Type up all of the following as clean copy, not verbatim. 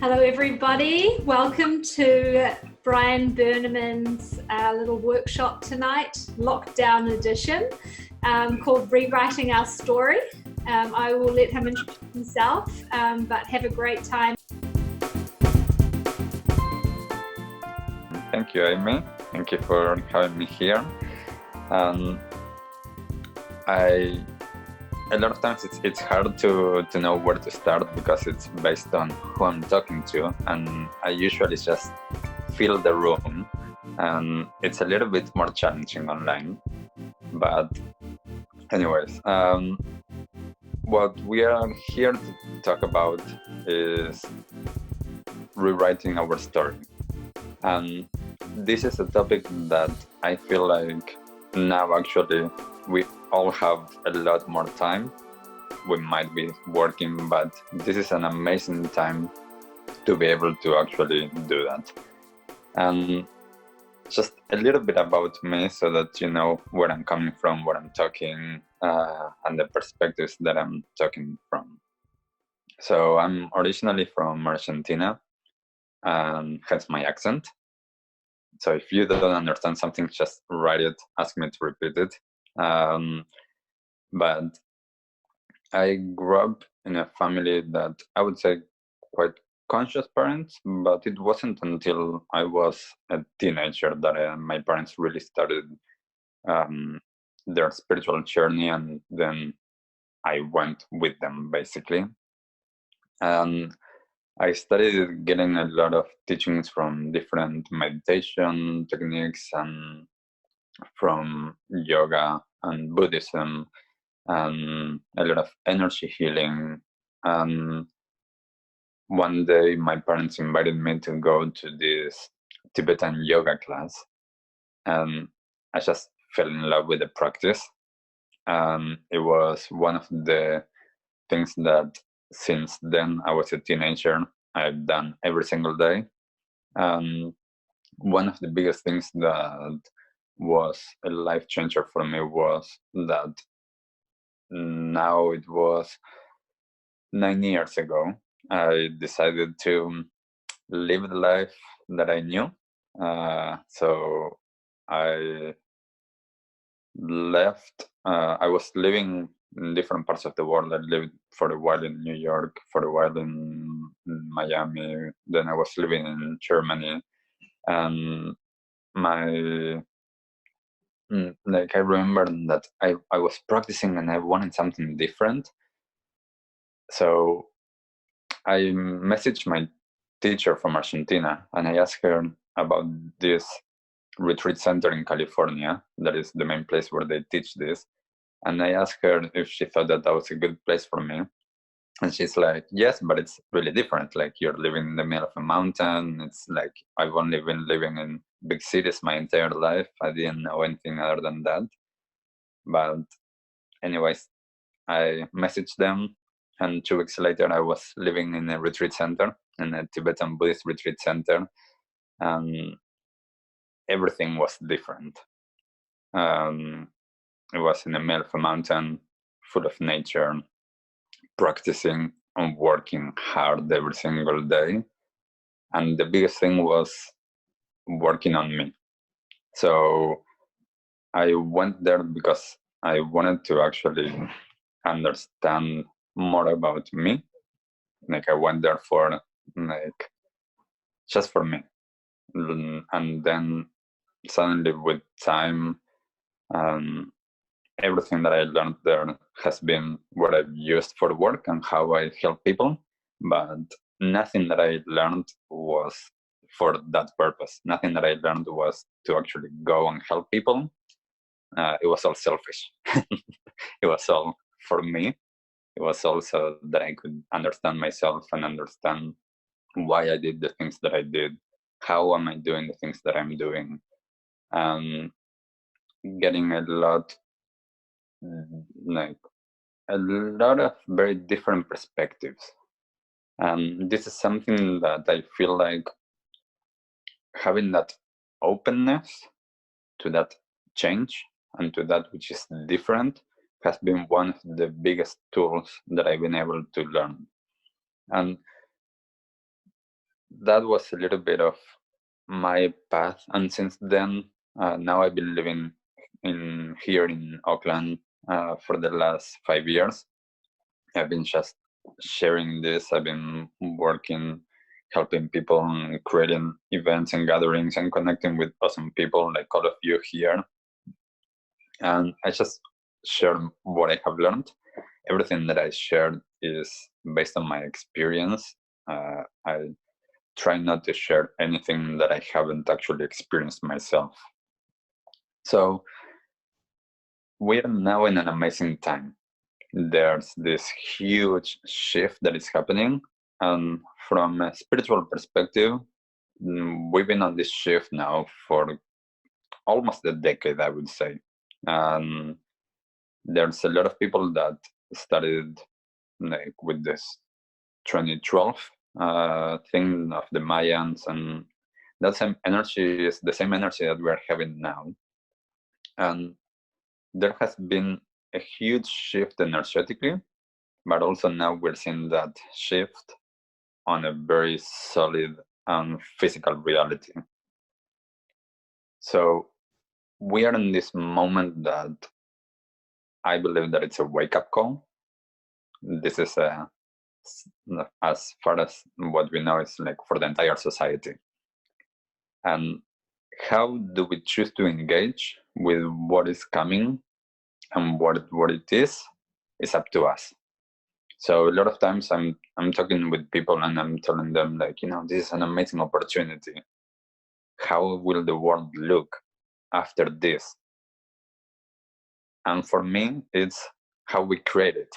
Hello everybody, welcome to Brian Berneman's little workshop tonight, lockdown edition, called Rewriting Our Story. I will let him introduce himself, but have a great time. Thank you, Amy. Thank you for having me here. A lot of times it's hard to know where to start because it's based on who I'm talking to, and I usually just fill the room, and it's a little bit more challenging online. But anyways, what we are here to talk about is rewriting our story. And this is a topic that I feel like now actually we all have a lot more time. We might be working, but this is an amazing time to be able to actually do that. And just a little bit about me so that you know where I'm coming from, where I'm talking, and the perspectives that I'm talking from. So I'm originally from Argentina, and hence my accent. So if you don't understand something, just write it, ask me to repeat it. But I grew up in a family that I would say quite conscious parents, but it wasn't until I was a teenager that my parents really started their spiritual journey, and then I went with them basically. And I started getting a lot of teachings from different meditation techniques and from yoga and Buddhism and a lot of energy healing. And one day my parents invited me to go to this Tibetan yoga class, and I just fell in love with the practice. And it was one of the things that since then I was a teenager, I've done every single day. One of the biggest things that was a life changer for me was that now it was 9 years ago, I decided to live the life that I knew. So I left, I was living in different parts of the world. I lived for a while in New York, for a while in Miami, then I was living in Germany. And I remember that I was practicing and I wanted something different. So I messaged my teacher from Argentina and I asked her about this retreat center in California. That is the main place where they teach this. And I asked her if she thought that was a good place for me. And she's like, yes, but it's really different. Like, you're living in the middle of a mountain. It's like, I've only been living in big cities my entire life. I didn't know anything other than that. But anyways, I messaged them, and 2 weeks later I was living in a retreat center, in a Tibetan Buddhist retreat center, and everything was different. It was in the middle of a mountain, full of nature, practicing and working hard every single day. And the biggest thing was working on me. So I went there because I wanted to actually understand more about me. Like, I went there for just for me. And then suddenly with time, everything that I learned there has been what I've used for work and how I help people. But nothing that I learned was for that purpose. Nothing that I learned was to actually go and help people. It was all selfish. It was all for me. It was also that I could understand myself and understand why I did the things that I did. How am I doing the things that I'm doing? Getting a lot of very different perspectives. And this is something that I feel like having that openness to that change and to that which is different has been one of the biggest tools that I've been able to learn. And that was a little bit of my path. And since then, now I've been living here in Auckland for the last 5 years. I've been just sharing this. I've been working, helping people, and creating events and gatherings and connecting with awesome people like all of you here. And I just share what I have learned. Everything that I shared is based on my experience. I try not to share anything that I haven't actually experienced myself. So we're now in an amazing time. There's this huge shift that is happening. And from a spiritual perspective, we've been on this shift now for almost a decade, I would say. And there's a lot of people that started like with this 2012 thing of the Mayans, and that same energy is the same energy that we're having now. And there has been a huge shift energetically, but also now we're seeing that shift on a very solid and physical reality. So we are in this moment that I believe that it's a wake-up call. This is as far as what we know, it's like for the entire society. And how do we choose to engage with what is coming and what it is up to us. So a lot of times I'm talking with people and I'm telling them, like, this is an amazing opportunity. How will the world look after this? And for me, it's how we create it.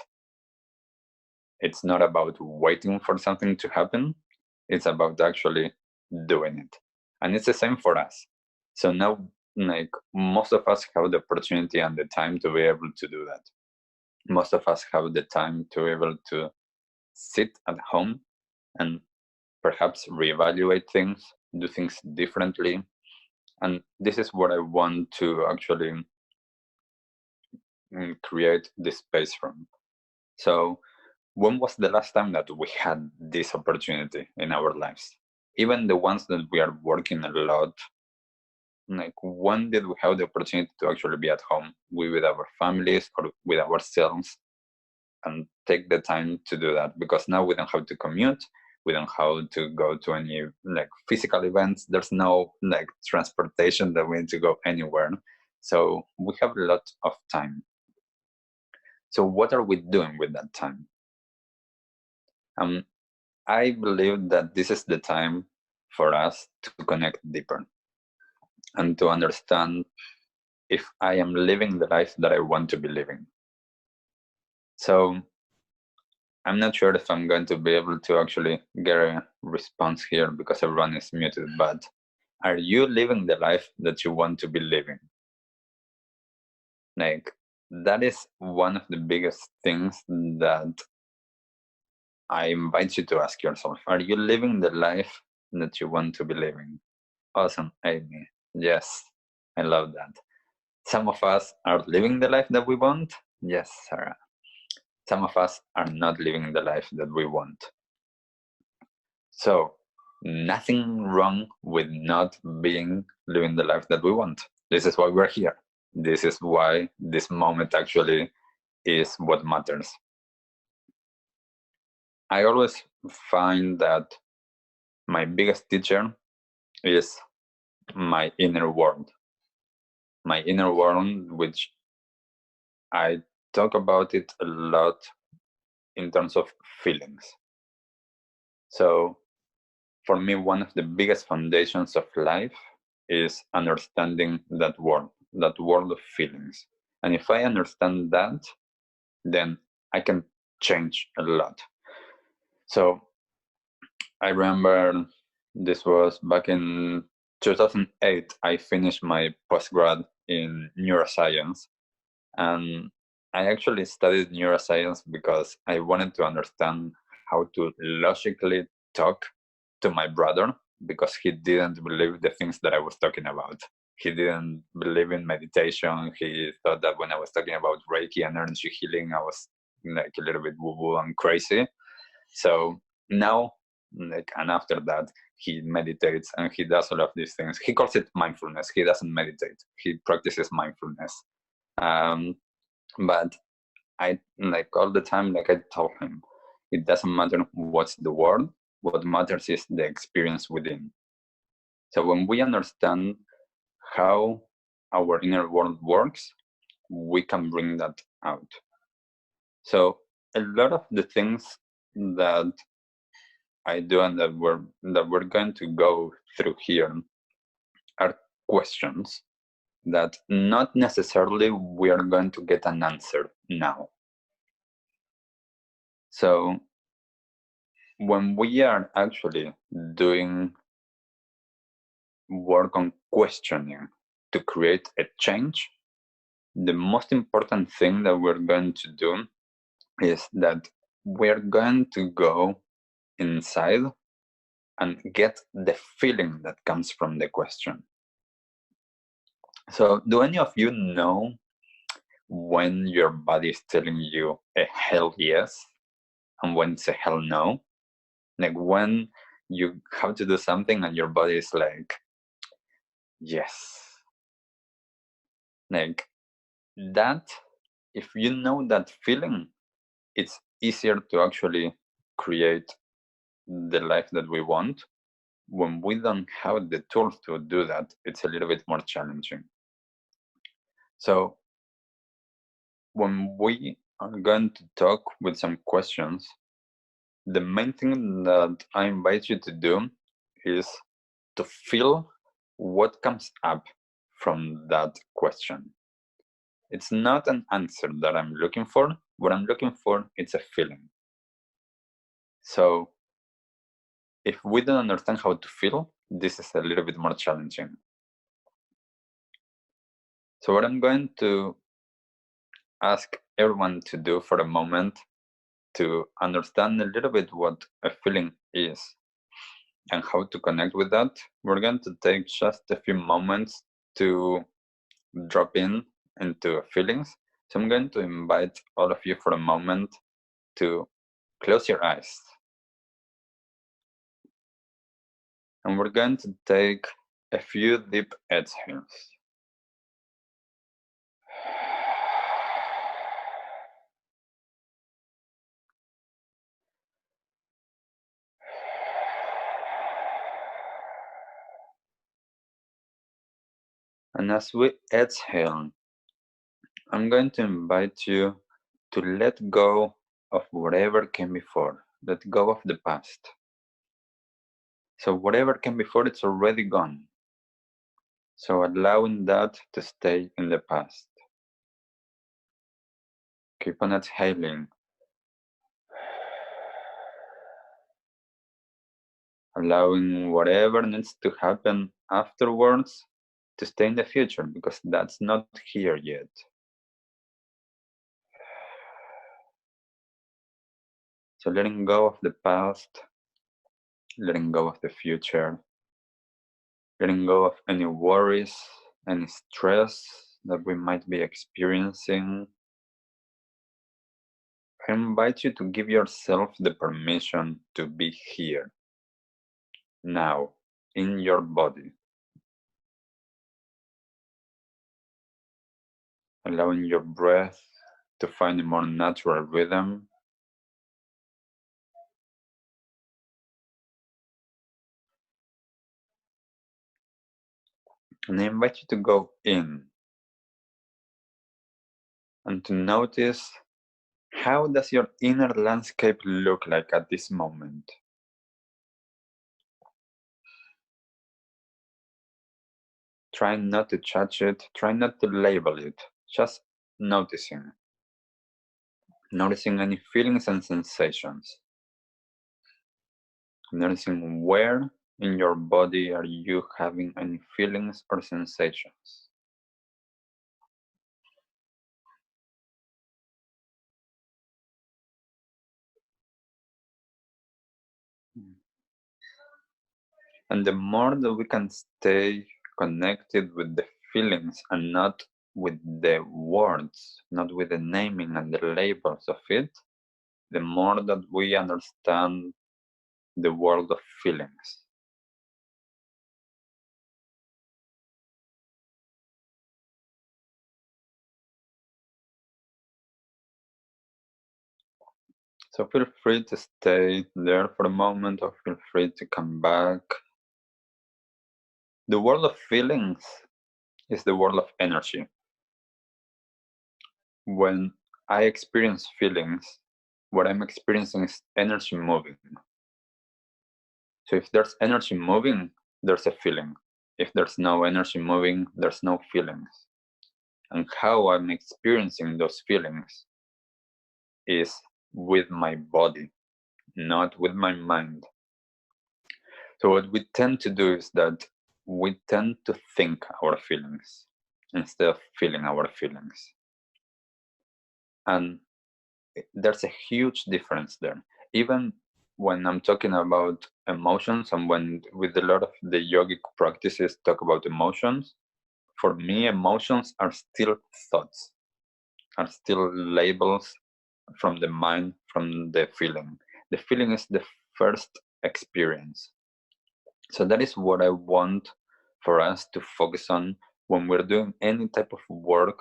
It's not about waiting for something to happen. It's about actually doing it. And it's the same for us. So now, like, most of us have the opportunity and the time to be able to do that. Most of us have the time to be able to sit at home and perhaps reevaluate things, do things differently. And this is what I want to actually create this space from. So when was the last time that we had this opportunity in our lives? Even the ones that we are working a lot, like, when did we have the opportunity to actually be at home with our families or with ourselves and take the time to do that? Because now we don't have to commute, we don't have to go to any like physical events, there's no like transportation that we need to go anywhere, so we have a lot of time. So what are we doing with that time? I believe that this is the time for us to connect deeper and to understand if I am living the life that I want to be living. So I'm not sure if I'm going to be able to actually get a response here because everyone is muted, but are you living the life that you want to be living? Like, that is one of the biggest things that I invite you to ask yourself. Are you living the life that you want to be living? Awesome, Amy. Yes, I love that. Some of us are living the life that we want. Yes, Sarah. Some of us are not living the life that we want. So, nothing wrong with not living the life that we want. This is why we're here. This is why this moment actually is what matters. I always find that my biggest teacher is my inner world. My inner world, which I talk about it a lot in terms of feelings. So for me, one of the biggest foundations of life is understanding that world of feelings. And if I understand that, then I can change a lot. So I remember this was back in 2008. I finished my postgrad in neuroscience. And I actually studied neuroscience because I wanted to understand how to logically talk to my brother, because he didn't believe the things that I was talking about. He didn't believe in meditation. He thought that when I was talking about Reiki and energy healing, I was like a little bit woo-woo and crazy. So now And after that, he meditates and he does all of these things. He calls it mindfulness. He doesn't meditate. He practices mindfulness. But I all the time, I told him, it doesn't matter what's the word. What matters is the experience within. So when we understand how our inner world works, we can bring that out. So a lot of the things that I do and that we're going to go through here are questions that not necessarily we are going to get an answer now. So when we are actually doing work on questioning to create a change, the most important thing that we're going to do is that we're going to go inside and get the feeling that comes from the question. So do any of you know when your body is telling you a hell yes and when it's a hell no? When you have to do something and your body is like, yes. That, if you know that feeling, it's easier to actually create the life that we want. When we don't have the tools to do that, it's a little bit more challenging. So when we are going to talk with some questions, the main thing that I invite you to do is to feel what comes up from that question. It's not an answer that I'm looking for. What I'm looking for is a feeling. So if we don't understand how to feel, this is a little bit more challenging. So what I'm going to ask everyone to do for a moment to understand a little bit what a feeling is and how to connect with that, we're going to take just a few moments to drop into feelings. So I'm going to invite all of you for a moment to close your eyes. And we're going to take a few deep exhales. And as we exhale, I'm going to invite you to let go of whatever came before. Let go of the past. So whatever came before, it's already gone. So allowing that to stay in the past. Keep on exhaling. Allowing whatever needs to happen afterwards to stay in the future, because that's not here yet. So letting go of the past, letting go of the future, letting go of any worries, any stress that we might be experiencing. I invite you to give yourself the permission to be here, now, in your body. Allowing your breath to find a more natural rhythm. And I invite you to go in and to notice, how does your inner landscape look like at this moment? Try not to judge it, try not to label it, just noticing. Noticing any feelings and sensations. Noticing where in your body are you having any feelings or sensations. And the more that we can stay connected with the feelings and not with the words, not with the naming and the labels of it, the more that we understand the world of feelings. So feel free to stay there for a moment, or feel free to come back. The world of feelings is the world of energy. When I experience feelings, what I'm experiencing is energy moving. So if there's energy moving, there's a feeling. If there's no energy moving, there's no feelings. And how I'm experiencing those feelings is with my body, not with my mind. So what we tend to do is that we tend to think our feelings instead of feeling our feelings. And there's a huge difference there. Even when I'm talking about emotions, and when with a lot of the yogic practices talk about emotions, for me, emotions are still thoughts, are still labels from the mind, from the feeling. The feeling is the first experience. So that is what I want for us to focus on when we're doing any type of work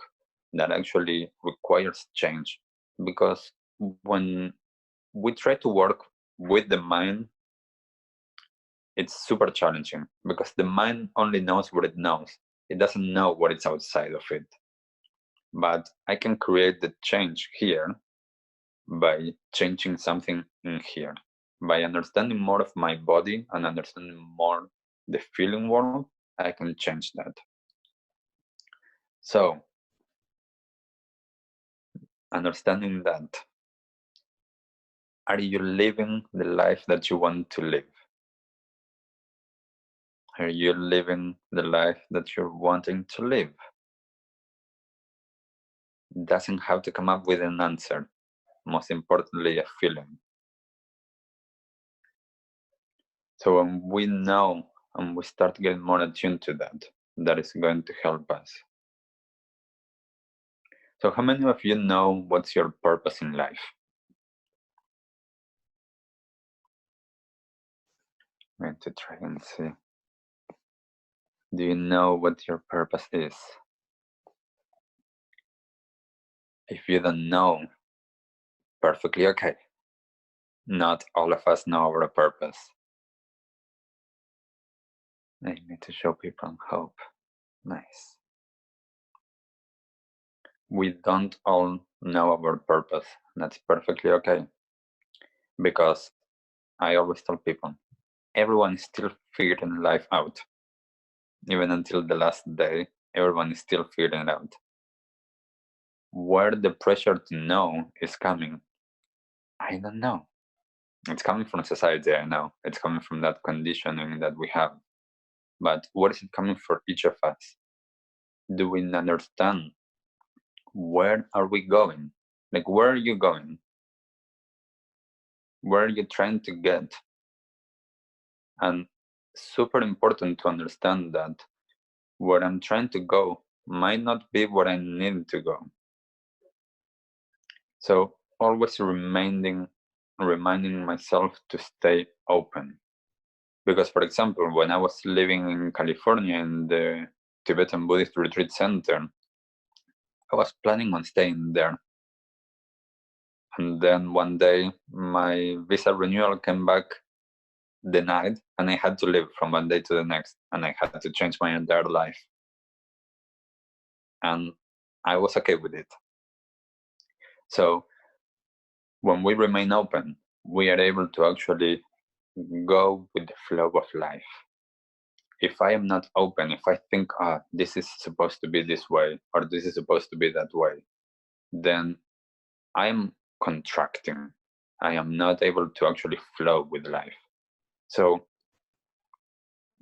that actually requires change. Because when we try to work with the mind, it's super challenging because the mind only knows what it knows. It doesn't know what is outside of it. But I can create the change here by changing something in here, by understanding more of my body and understanding more the feeling world. I can change that. So understanding that, are you living the life that you want to live? Are you living the life that you're wanting to live? Doesn't have to come up with an answer. Most importantly, a feeling. So when we know and we start getting more attuned to that, that is going to help us. So how many of you know what's your purpose in life? I'm going to try and see. Do you know what your purpose is? If you don't know, perfectly okay. Not all of us know our purpose. I need to show people hope. Nice. We don't all know our purpose. That's perfectly okay. Because I always tell people, everyone is still figuring life out. Even until the last day, everyone is still figuring it out. Where the pressure to know is coming, I don't know. It's coming from society, I know. It's coming from that conditioning that we have. But where is it coming for each of us? Do we understand where are we going? Like, where are you going? Where are you trying to get? And super important to understand that where I'm trying to go might not be where I need to go. So always reminding myself to stay open. Because, for example, when I was living in California in the Tibetan Buddhist Retreat Center, I was planning on staying there. And then one day, my visa renewal came back denied, and I had to leave from one day to the next, and I had to change my entire life. And I was okay with it. So when we remain open, we are able to actually go with the flow of life. If I am not open, if I think, this is supposed to be this way, or this is supposed to be that way, then I'm contracting. I am not able to actually flow with life. So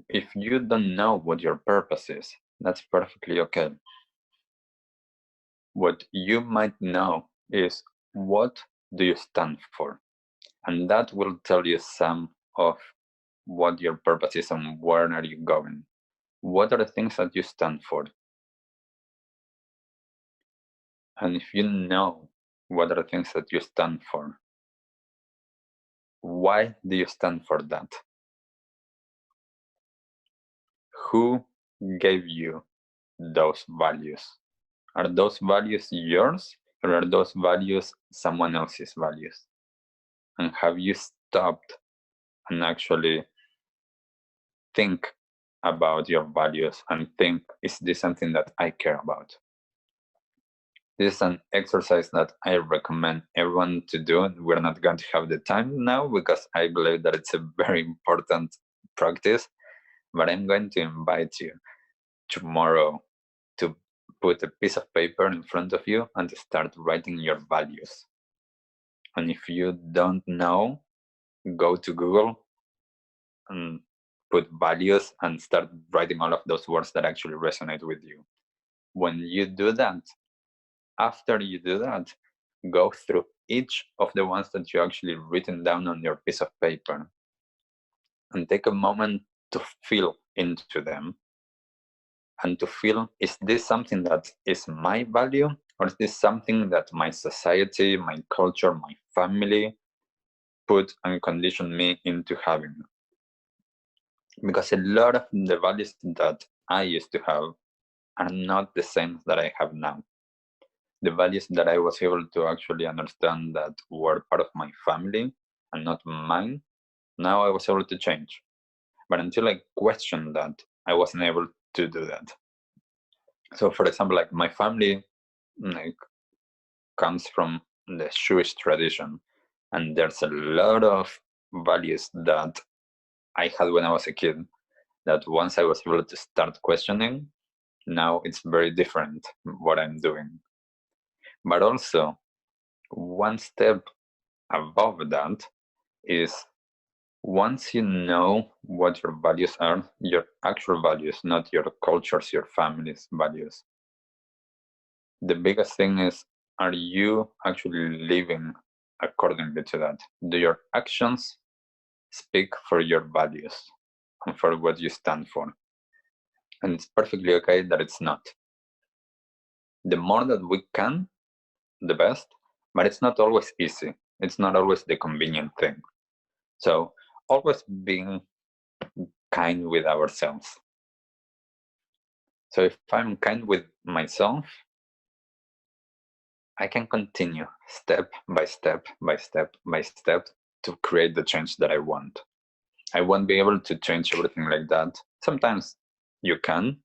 if you don't know what your purpose is, that's perfectly okay. What you might know is, what do you stand for? And that will tell you some of what your purpose is and where are you going. What are the things that you stand for? And if you know what are the things that you stand for, Why do you stand for that? Who gave you those values? Are those values yours, or are those values someone else's values? And have you stopped and actually think about your values and think, is this something that I care about? This is an exercise that I recommend everyone to do. We're not going to have the time now because I believe that it's a very important practice, but I'm going to invite you tomorrow to put a piece of paper in front of you and to start writing your values. And if you don't know, go to Google and put values and start writing all of those words that actually resonate with you. When you do that, after you do that, go through each of the ones that you actually written down on your piece of paper and take a moment to feel into them and to feel, is this something that is my value, or is this something that my society, my culture, my family put and conditioned me into having? Because a lot of the values that I used to have are not the same that I have now. The values that I was able to actually understand that were part of my family and not mine, now I was able to change. But until I questioned that, I wasn't able to do that. So, for example, like my family comes from the Jewish tradition, and there's a lot of values that I had when I was a kid that once I was able to start questioning, now it's very different what I'm doing. But also, one step above that is, once you know what your values are, your actual values, not your culture's, your family's values, the biggest thing is, are you actually living accordingly to that? Do your actions speak for your values and for what you stand for? And it's perfectly okay that it's not. The more that we can, the best, but it's not always easy. It's not always the convenient thing. So always being kind with ourselves. So if I'm kind with myself, I can continue step by step by step by step to create the change that I want. I won't be able to change everything like that. Sometimes you can,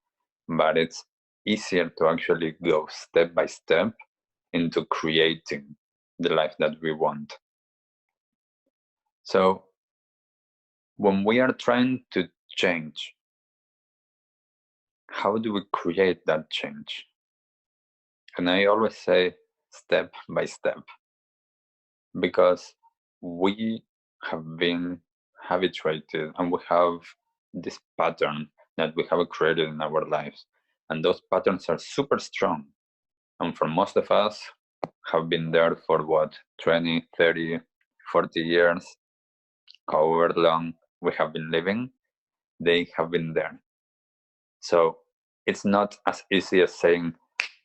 but it's easier to actually go step by step into creating the life that we want. So when we are trying to change, how do we create that change? And I always say step by step, because we have been habituated and we have this pattern that we have created in our lives. And those patterns are super strong. And for most of us, have been there for what, 20, 30, 40 years, however long we have been living, they have been there. So it's not as easy as saying,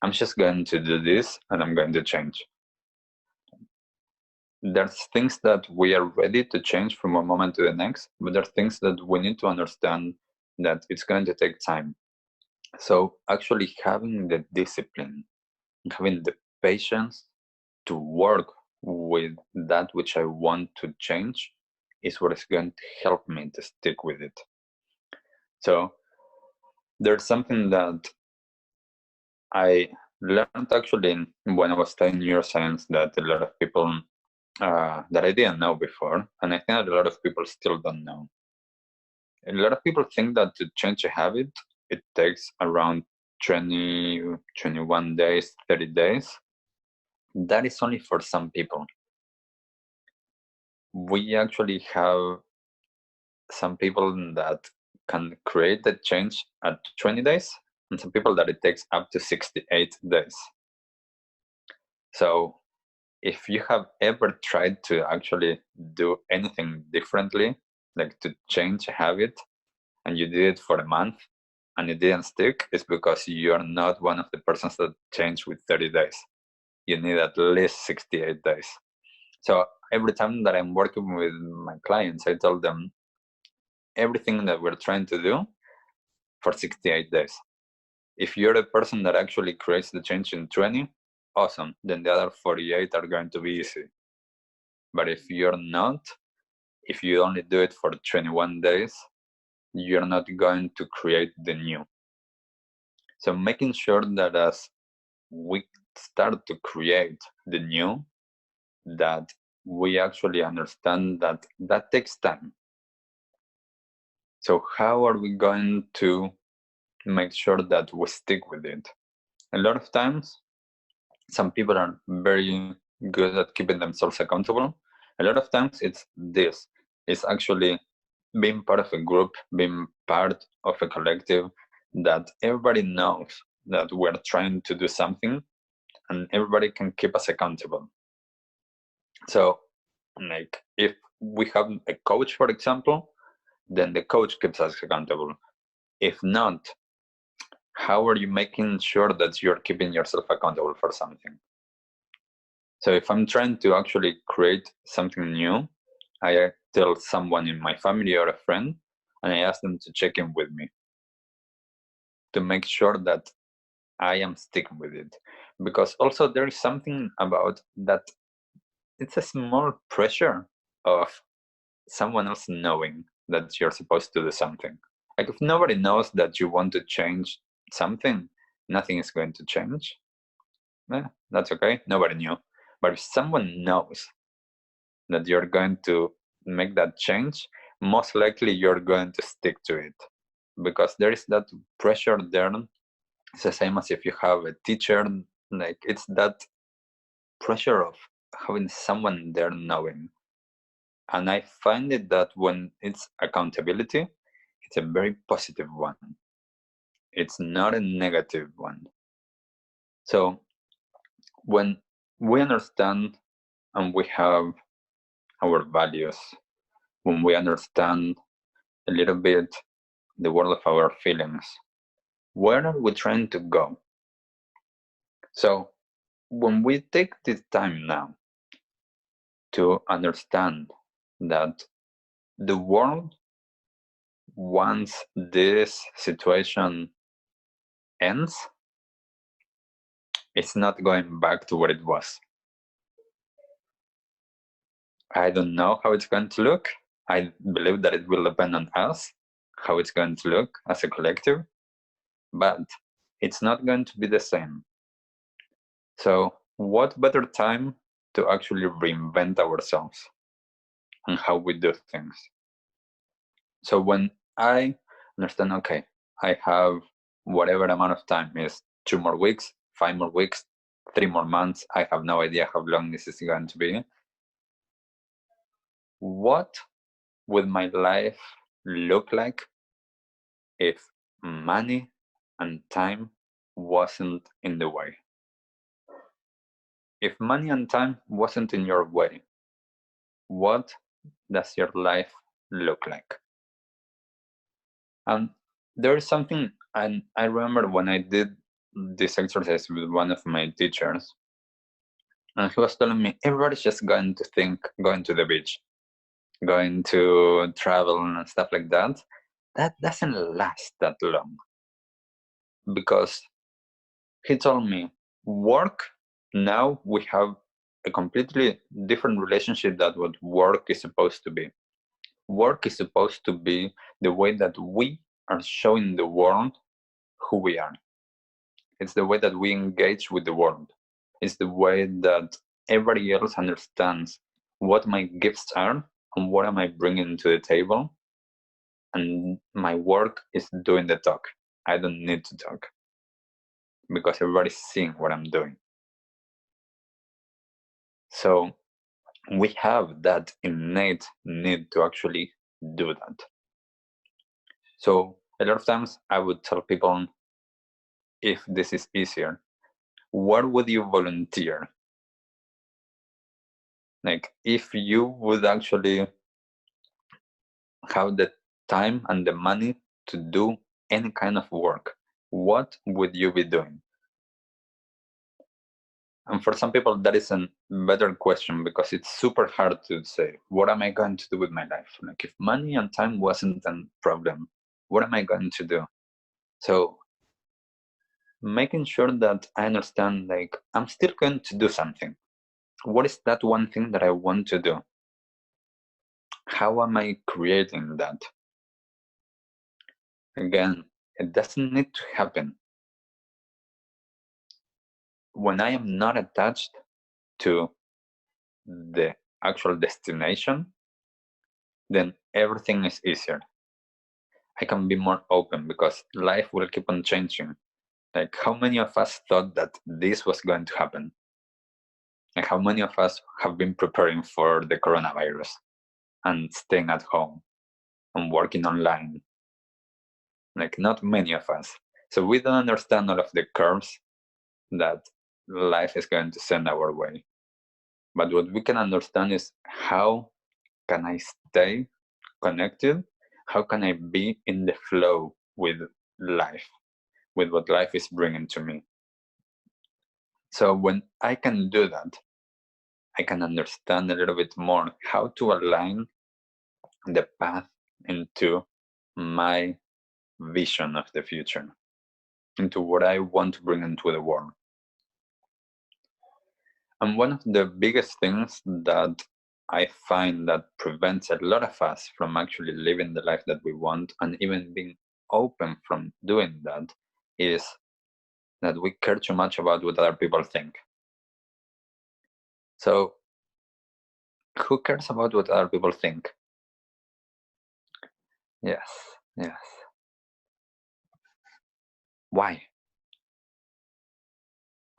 I'm just going to do this and I'm going to change. There's things that we are ready to change from one moment to the next, but there's things that we need to understand that it's going to take time. So actually having the discipline, having the patience to work with that which I want to change is what is going to help me to stick with it. So there's something that I learned actually when I was studying neuroscience that a lot of people that I didn't know before, and I think that a lot of people still don't know. A lot of people think that to change a habit, it takes around 20, 21 days, 30 days. That is only for some people. We actually have some people that can create the change at 20 days, and some people that it takes up to 68 days. So if you have ever tried to actually do anything differently, like to change a habit, and you did it for a month and it didn't stick, it's because you're not one of the persons that change with 30 days. You need at least 68 days. So every time that I'm working with my clients, I tell them everything that we're trying to do for 68 days. If you're the person that actually creates the change in 20, awesome. Then the other 48 are going to be easy. But if you're not, if you only do it for 21 days, you're not going to create the new. So making sure that as we start to create the new, that we actually understand that that takes time. So how are we going to make sure that we stick with it? A lot of times, some people are very good at keeping themselves accountable. A lot of times it's this. It's actually being part of a group, being part of a collective that everybody knows that we're trying to do something and everybody can keep us accountable. So, like, if we have a coach, for example, then the coach keeps us accountable. If not, how are you making sure that you're keeping yourself accountable for something? So if I'm trying to actually create something new, I tell someone in my family or a friend, and I ask them to check in with me to make sure that I am sticking with it. Because also there is something about that, it's a small pressure of someone else knowing that you're supposed to do something. Like if nobody knows that you want to change something, nothing is going to change. That's okay, nobody knew. But if someone knows that you're going to make that change, most likely you're going to stick to it because there is that pressure there. It's the same as if you have a teacher, like it's that pressure of having someone there knowing. And I find it that when it's accountability, it's a very positive one. It's not a negative one. So when we understand and we have our values, when we understand a little bit the world of our feelings, where are we trying to go? So when we take this time now to understand that the world, once this situation ends, it's not going back to what it was. I don't know how it's going to look. I believe that it will depend on us, how it's going to look as a collective, but it's not going to be the same. So what better time to actually reinvent ourselves and how we do things? So when I understand, okay, I have whatever amount of time is 2 more weeks, 5 more weeks, 3 more months, I have no idea how long this is going to be. What would my life look like if money and time wasn't in the way? If money and time wasn't in your way, what does your life look like? And there is something, and I remember when I did this exercise with one of my teachers, and he was telling me everybody's just going to think going to the beach, going to travel and stuff like that. That doesn't last that long. Because he told me, work, now we have a completely different relationship than what work is supposed to be. Work is supposed to be the way that we are showing the world who we are. It's the way that we engage with the world. It's the way that everybody else understands what my gifts are and what am I bringing to the table. And my work is doing the talk. I don't need to talk because everybody's seeing what I'm doing. So we have that innate need to actually do that. So a lot of times I would tell people, if this is easier, what would you volunteer? Like if you would actually have the time and the money to do any kind of work, what would you be doing? And for some people, that is a better question because it's super hard to say, what am I going to do with my life? Like, if money and time wasn't a problem, what am I going to do? So making sure that I understand, like, I'm still going to do something. What is that one thing that I want to do? How am I creating that? Again, it doesn't need to happen. When I am not attached to the actual destination, then everything is easier. I can be more open because life will keep on changing. Like, how many of us thought that this was going to happen? Like, how many of us have been preparing for the coronavirus and staying at home and working online? Like, not many of us. So we don't understand all of the curves that life is going to send our way. But what we can understand is, how can I stay connected? How can I be in the flow with life, with what life is bringing to me? So when I can do that, I can understand a little bit more how to align the path into my vision of the future, into what I want to bring into the world. And one of the biggest things that I find that prevents a lot of us from actually living the life that we want and even being open from doing that is that we care too much about what other people think. So, who cares about what other people think? Yes, yes. Why?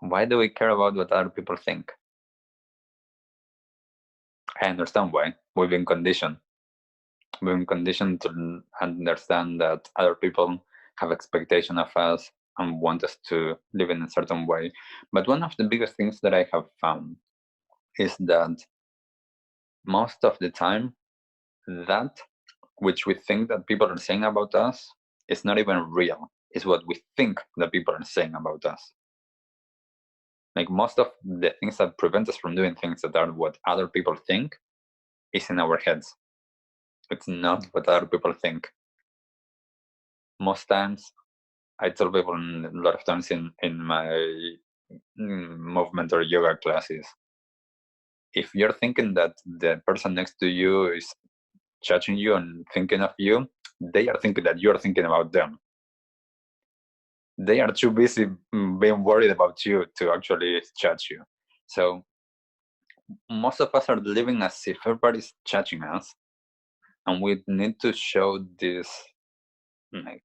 Why do we care about what other people think? I understand why. We've been conditioned. We've been conditioned to understand that other people have expectation of us and want us to live in a certain way. But one of the biggest things that I have found is that most of the time, that which we think that people are saying about us is not even real. It's what we think that people are saying about us. Like, most of the things that prevent us from doing things that are what other people think is in our heads. It's not what other people think. Most times, I tell people a lot of times in my movement or yoga classes, if you're thinking that the person next to you is judging you and thinking of you, they are thinking that you're thinking about them. They are too busy being worried about you to actually judge you. So most of us are living as if everybody's judging us, and we need to show this like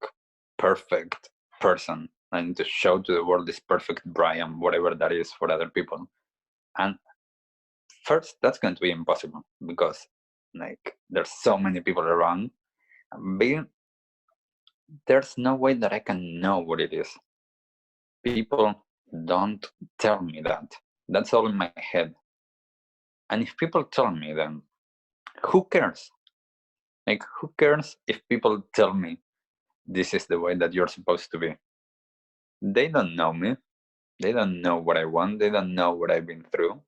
perfect person. I need to show to the world this perfect Brian, whatever that is for other people. And first, that's going to be impossible because like there's so many people around. Being there's no way that I can know what it is. People don't tell me that. That's all in my head. And if people tell me, then who cares? Like, who cares if people tell me this is the way that you're supposed to be? They don't know me. They don't know what I want. They don't know what I've been through.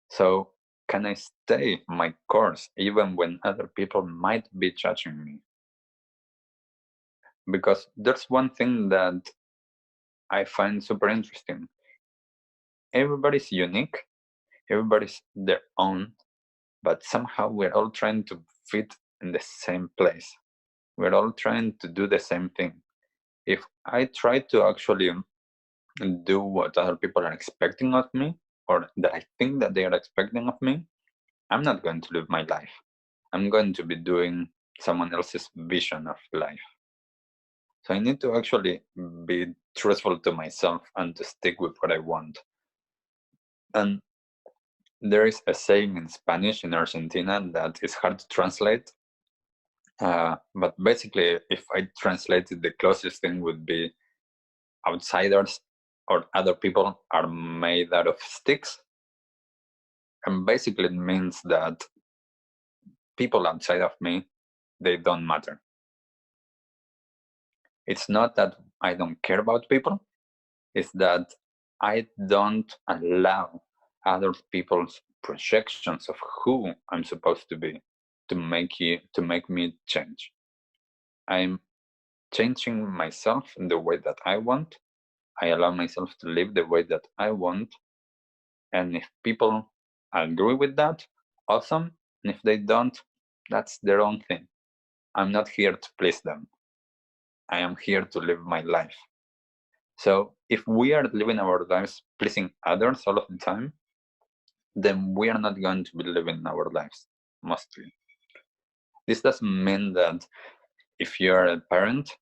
So, can I stay my course even when other people might be judging me? Because there's one thing that I find super interesting. Everybody's unique, everybody's their own, but somehow we're all trying to fit in the same place. We're all trying to do the same thing. If I try to actually do what other people are expecting of me, or that I think that they are expecting of me, I'm not going to live my life. I'm going to be doing someone else's vision of life. So I need to actually be truthful to myself and to stick with what I want. And there is a saying in Spanish in Argentina that is hard to translate. But basically, if I translate it, the closest thing would be outsiders or other people are made out of sticks. And basically it means that people outside of me, they don't matter. It's not that I don't care about people. It's that I don't allow other people's projections of who I'm supposed to be to make me change. I'm changing myself in the way that I want. I allow myself to live the way that I want. And if people agree with that, awesome. And if they don't, that's their own thing. I'm not here to please them. I am here to live my life. So if we are living our lives pleasing others all of the time, then we are not going to be living our lives, mostly. This doesn't mean that if you're a parent,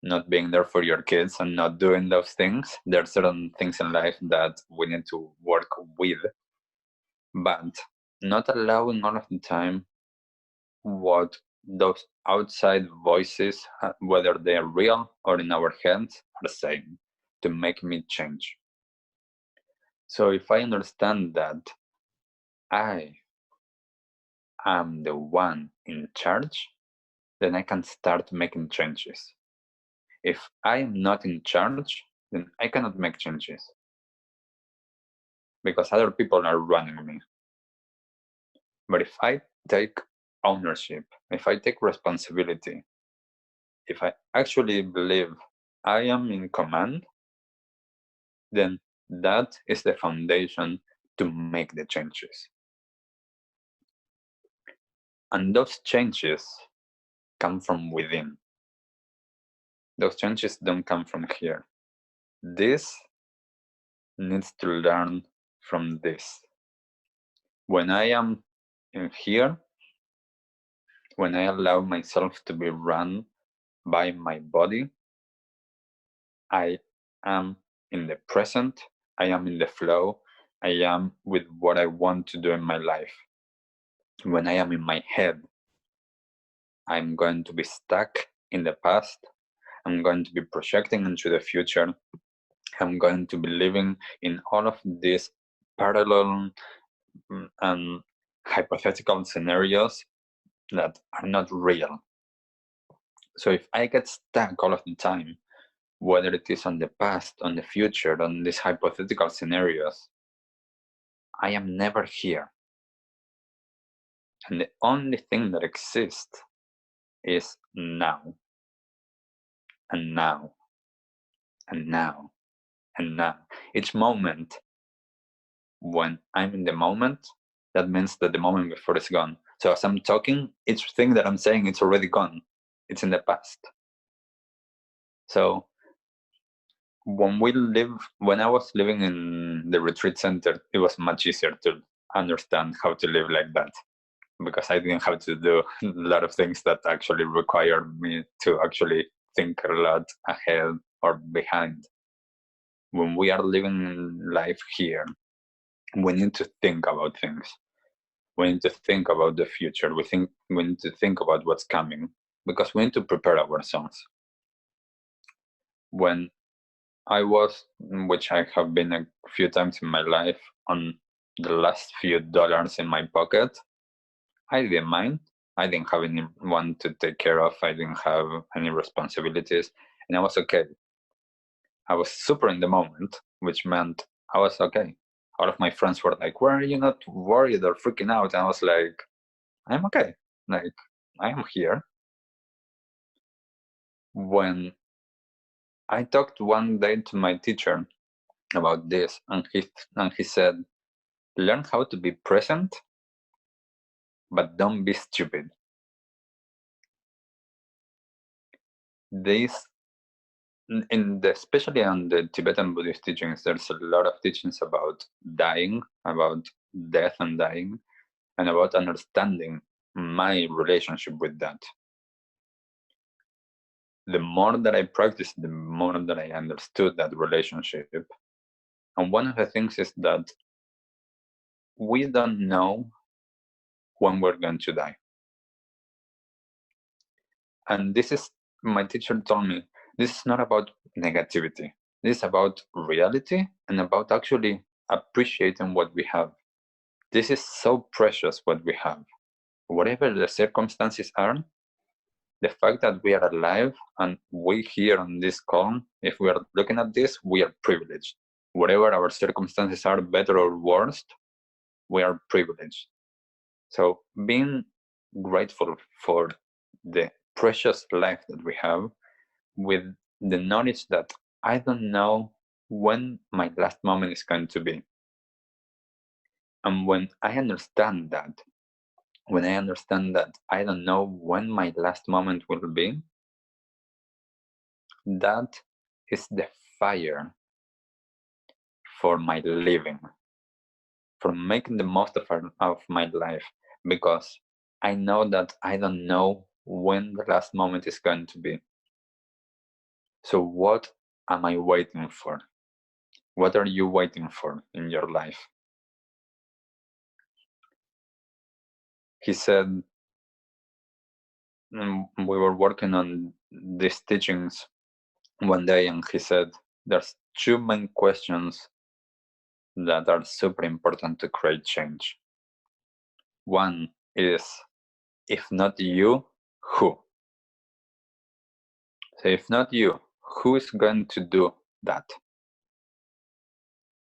not being there for your kids and not doing those things, there are certain things in life that we need to work with, but not allowing all of the time what those outside voices, whether they are real or in our heads, are saying to make me change. So if I understand that I am the one in charge, then I can start making changes. If I am not in charge, then I cannot make changes because other people are running me. But if I take ownership, if I take responsibility, if I actually believe I am in command, then that is the foundation to make the changes. And those changes come from within. Those changes don't come from here. This needs to learn from this. When I am in here, when I allow myself to be run by my body, I am in the present, I am in the flow, I am with what I want to do in my life. When I am in my head, I'm going to be stuck in the past, I'm going to be projecting into the future, I'm going to be living in all of these parallel and hypothetical scenarios that are not real. So if I get stuck all of the time, whether it is on the past, on the future, on these hypothetical scenarios, I am never here. And the only thing that exists is now, and now, and now, and now. Each moment, when I'm in the moment, that means that the moment before is gone. So as I'm talking, each thing that I'm saying, it's already gone. It's in the past. So when I was living in the retreat center, it was much easier to understand how to live like that, because I didn't have to do a lot of things that actually required me to actually think a lot ahead or behind. When we are living life here, we need to think about things. We need to think about the future. We need to think about what's coming, because we need to prepare ourselves. When I was, which I have been a few times in my life, on the last few dollars in my pocket, I didn't mind. I didn't have anyone to take care of. I didn't have any responsibilities, and I was okay. I was super in the moment, which meant I was okay. All of my friends were like, "Why are you not worried or freaking out?" And I was like, "I'm okay. Like, I am here." When I talked one day to my teacher about this, and he said, "Learn how to be present, but don't be stupid." This, especially on the Tibetan Buddhist teachings, there's a lot of teachings about dying, about death and dying, and about understanding my relationship with that. The more that I practiced, the more that I understood that relationship. And one of the things is that we don't know when we're going to die. And this is, my teacher told me, this is not about negativity. This is about reality and about actually appreciating what we have. This is so precious, what we have. Whatever the circumstances are, the fact that we are alive and we here on this call, if we are looking at this, we are privileged. whatever our circumstances are, better or worse, we are privileged. So being grateful for the precious life that we have, with the knowledge that I don't know when my last moment is going to be. And when I understand that I don't know when my last moment will be, that is the fire for my living, for making the most of my life, because I know that I don't know when the last moment is going to be. So what am I waiting for? What are you waiting for in your life? He said, we were working on these teachings one day, and he said, there's two main questions that are super important to create change. One is, if not you, who? So if not you, who is going to do that?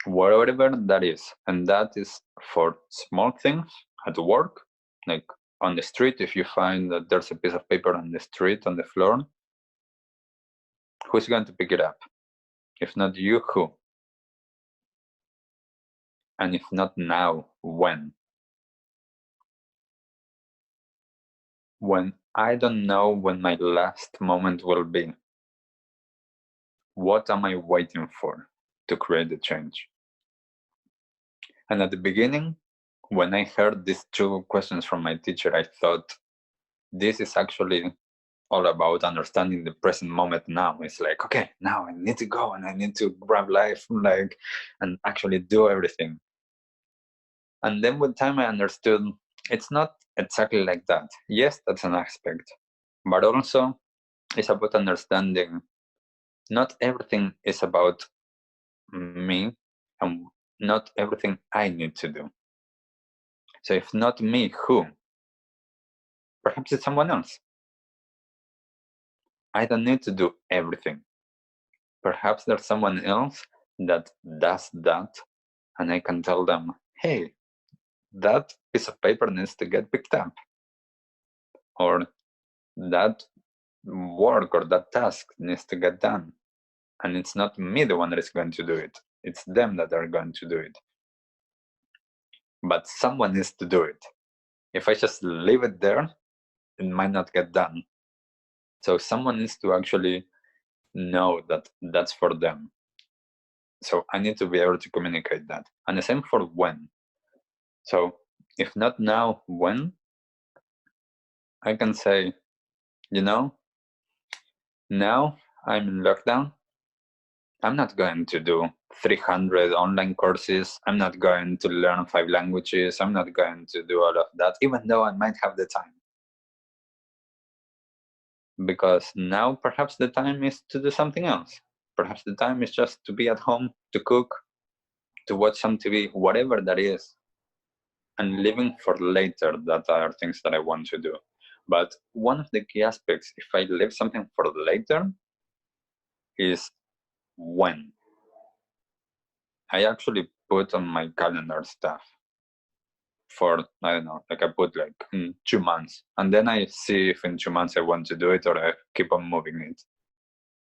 Whatever that is. And that is for small things at work, like on the street. If you find that there's a piece of paper on the street, on the floor, who's going to pick it up? If not you, who? And if not now, when? When I don't know when my last moment will be, what am I waiting for to create the change? And at the beginning, when I heard these two questions from my teacher, I thought, this is actually all about understanding the present moment now. It's like, okay, now I need to go and I need to grab life, like, and actually do everything. And then with time I understood it's not exactly like that. Yes, that's an aspect, but also it's about understanding not everything is about me and not everything I need to do. So if not me, who? Perhaps it's someone else. I don't need to do everything. Perhaps there's someone else that does that, and I can tell them, hey, that piece of paper needs to get picked up, or that work or that task needs to get done. And it's not me the one that is going to do it, it's them that are going to do it. But someone needs to do it. If I just leave it there, it might not get done. So someone needs to actually know that that's for them. So I need to be able to communicate that. And the same for when. So if not now, when? I can say, now I'm in lockdown. I'm not going to do 300 online courses. I'm not going to learn 5 languages. I'm not going to do all of that, even though I might have the time. Because now perhaps the time is to do something else. Perhaps the time is just to be at home, to cook, to watch some TV, whatever that is. And living for later, that are things that I want to do. But one of the key aspects, if I leave something for later, is when. I actually put on my calendar stuff for, I don't know, like I put like 2 months. And then I see if in 2 months I want to do it or I keep on moving it.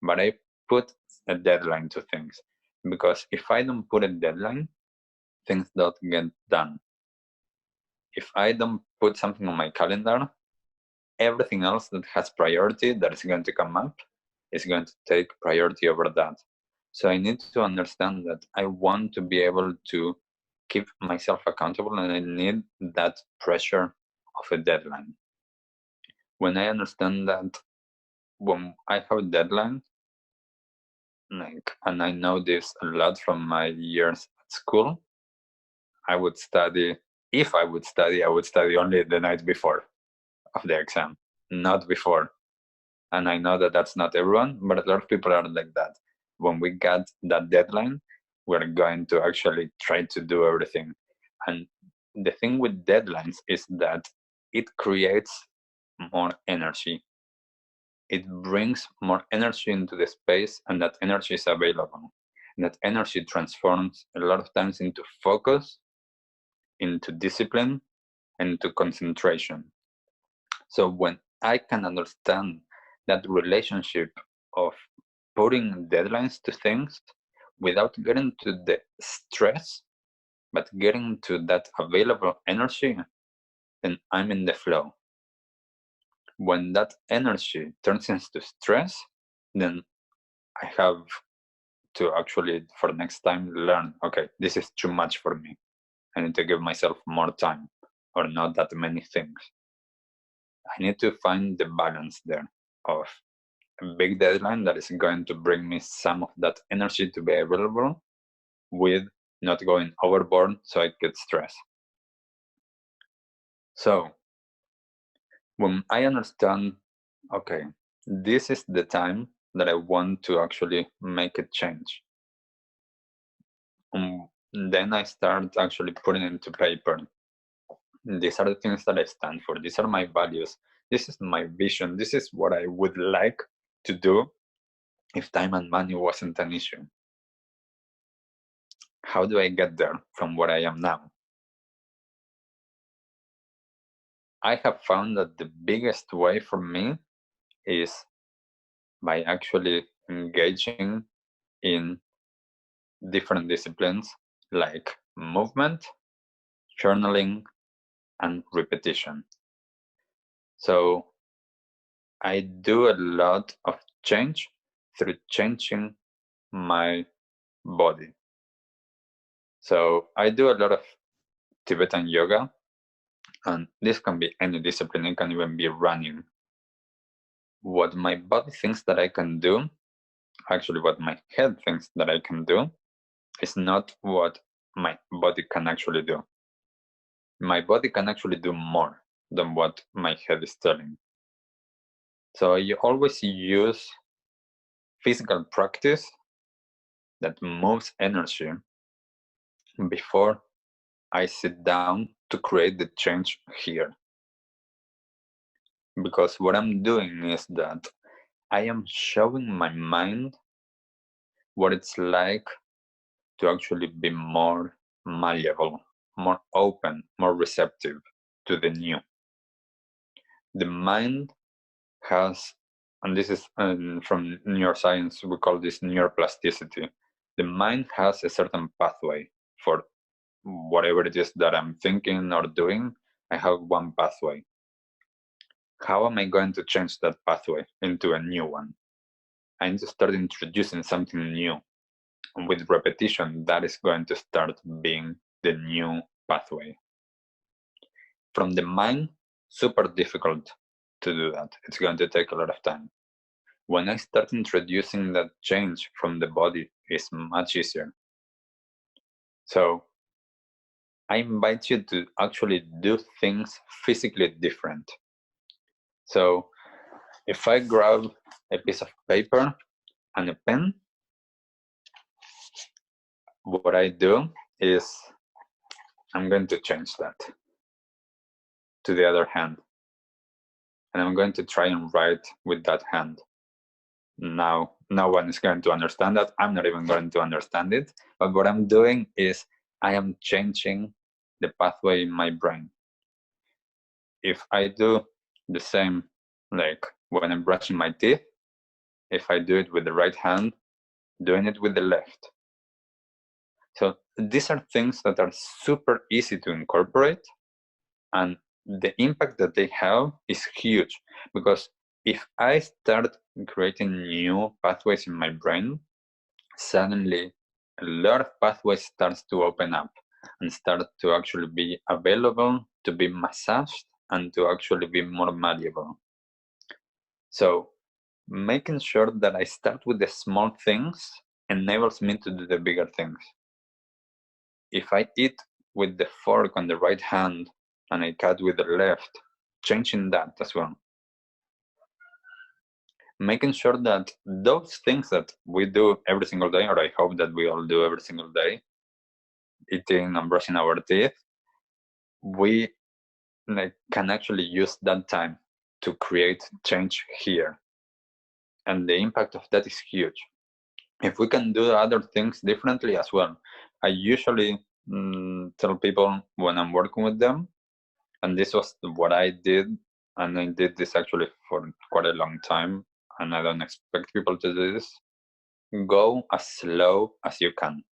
But I put a deadline to things. Because if I don't put a deadline, things don't get done. If I don't put something on my calendar, everything else that has priority that is going to come up is going to take priority over that. So I need to understand that I want to be able to keep myself accountable, and I need that pressure of a deadline. When I understand that when I have a deadline, and I know this a lot from my years at school, I would study. If I would study, I would study only the night before of the exam, not before. And I know that that's not everyone, but a lot of people are like that. When we get that deadline, we're going to actually try to do everything. And the thing with deadlines is that it creates more energy. It brings more energy into the space, and that energy is available. And that energy transforms a lot of times into focus, into discipline, and into concentration. So when I can understand that relationship of putting deadlines to things without getting to the stress, but getting to that available energy, then I'm in the flow. When that energy turns into stress, then I have to actually, for next time, learn, okay, this is too much for me. I need to give myself more time or not that many things. I need to find the balance there of a big deadline that is going to bring me some of that energy to be available with not going overboard so I get stressed. So when I understand, okay, this is the time that I want to actually make a change, then I start actually putting it into paper. These are the things that I stand for. These are my values. This is my vision. This is what I would like to do if time and money wasn't an issue. How do I get there from where I am now? I have found that the biggest way for me is by actually engaging in different disciplines like movement, journaling, and repetition. So I do a lot of change through changing my body. So I do a lot of Tibetan yoga, and this can be any discipline. It can even be running. What my body thinks that I can do, actually what my head thinks that I can do, is not what my body can actually do. My body can actually do more than what my head is telling. So you always use physical practice that moves energy before I sit down to create the change here. Because what I'm doing is that I am showing my mind what it's like to actually be more malleable, more open, more receptive to the new. The mind has, and this is from neuroscience, we call this neuroplasticity. The mind has a certain pathway for whatever it is that I'm thinking or doing. I have one pathway. How am I going to change that pathway into a new one? I need to start introducing something new. And with repetition, that is going to start being the new pathway. From the mind, super difficult to do that. It's going to take a lot of time. When I start introducing that change from the body, it's much easier. So I invite you to actually do things physically different. So if I grab a piece of paper and a pen, what I do is I'm going to change that to the other hand. And I'm going to try and write with that hand. Now, no one is going to understand that. I'm not even going to understand it. But what I'm doing is I am changing the pathway in my brain. If I do the same, like when I'm brushing my teeth, if I do it with the right hand, doing it with the left. So these are things that are super easy to incorporate, and the impact that they have is huge, because if I start creating new pathways in my brain, suddenly a lot of pathways starts to open up and start to actually be available to be massaged and to actually be more malleable. So making sure that I start with the small things enables me to do the bigger things. If I eat with the fork on the right hand and I cut with the left, changing that as well. Making sure that those things that we do every single day, or I hope that we all do every single day, eating and brushing our teeth, we can actually use that time to create change here. And the impact of that is huge. if we can do other things differently as well. I usually tell people when I'm working with them, and this was what I did, and I did this actually for quite a long time, and I don't expect people to do this. Go as slow as you can.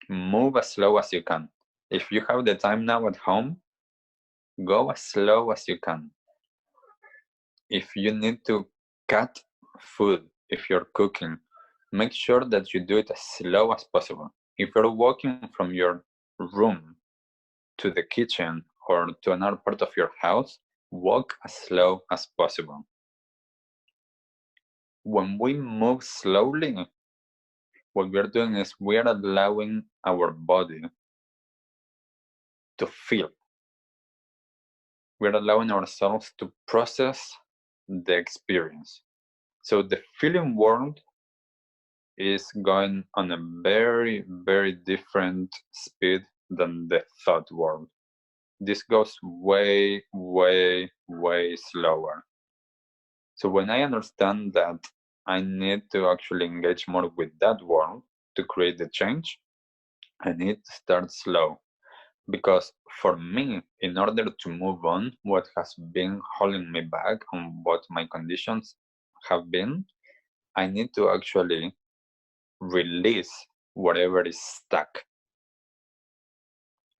Move as slow as you can. If you have the time now at home, go as slow as you can. If you need to cut food, if you're cooking, make sure that you do it as slow as possible. If you're walking from your room to the kitchen or to another part of your house, walk as slow as possible. When we move slowly, what we're doing is we are allowing our body to feel. We're allowing ourselves to process the experience. So the feeling world is going on a very, very different speed than the thought world. This goes way, way, way slower. So when I understand that I need to actually engage more with that world to create the change, I need to start slow. Because for me, in order to move on, what has been holding me back and what my conditions have been, I need to actually release whatever is stuck.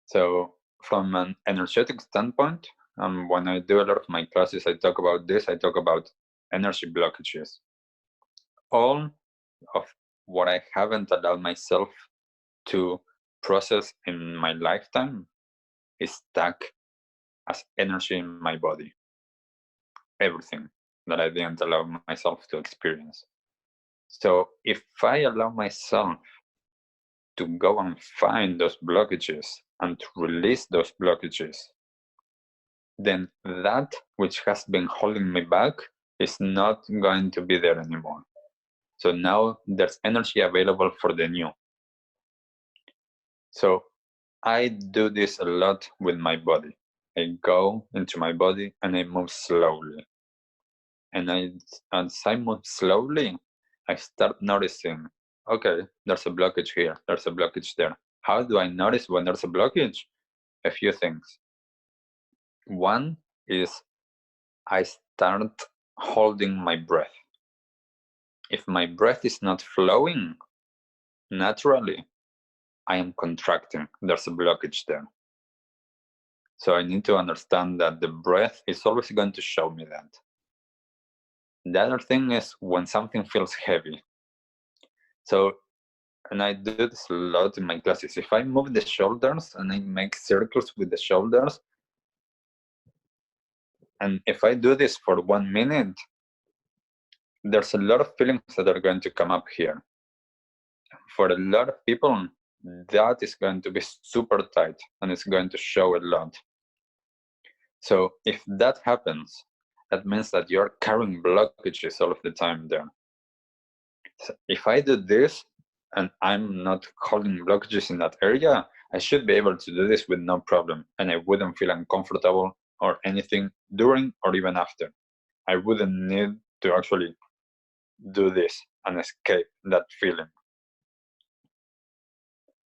So from an energetic standpoint, when I do a lot of my classes, I talk about this. I talk about energy blockages. All of what I haven't allowed myself to process in my lifetime is stuck as energy in my body. Everything that I didn't allow myself to experience. So if I allow myself to go and find those blockages and to release those blockages, then that which has been holding me back is not going to be there anymore. So now there's energy available for the new. So I do this a lot with my body. I go into my body and I move slowly. And as I move slowly, I start noticing, okay, there's a blockage here, there's a blockage there. How do I notice when there's a blockage? A few things. One is I start holding my breath. If my breath is not flowing naturally, I am contracting. There's a blockage there. So I need to understand that the breath is always going to show me that. The other thing is when something feels heavy. So, and I do this a lot in my classes. If I move the shoulders and I make circles with the shoulders, and if I do this for 1 minute, there's a lot of feelings that are going to come up here. For a lot of people, that is going to be super tight and it's going to show a lot. So if that happens, that means that you're carrying blockages all of the time there. So if I do this and I'm not holding blockages in that area, I should be able to do this with no problem, and I wouldn't feel uncomfortable or anything during or even after. I wouldn't need to actually do this and escape that feeling.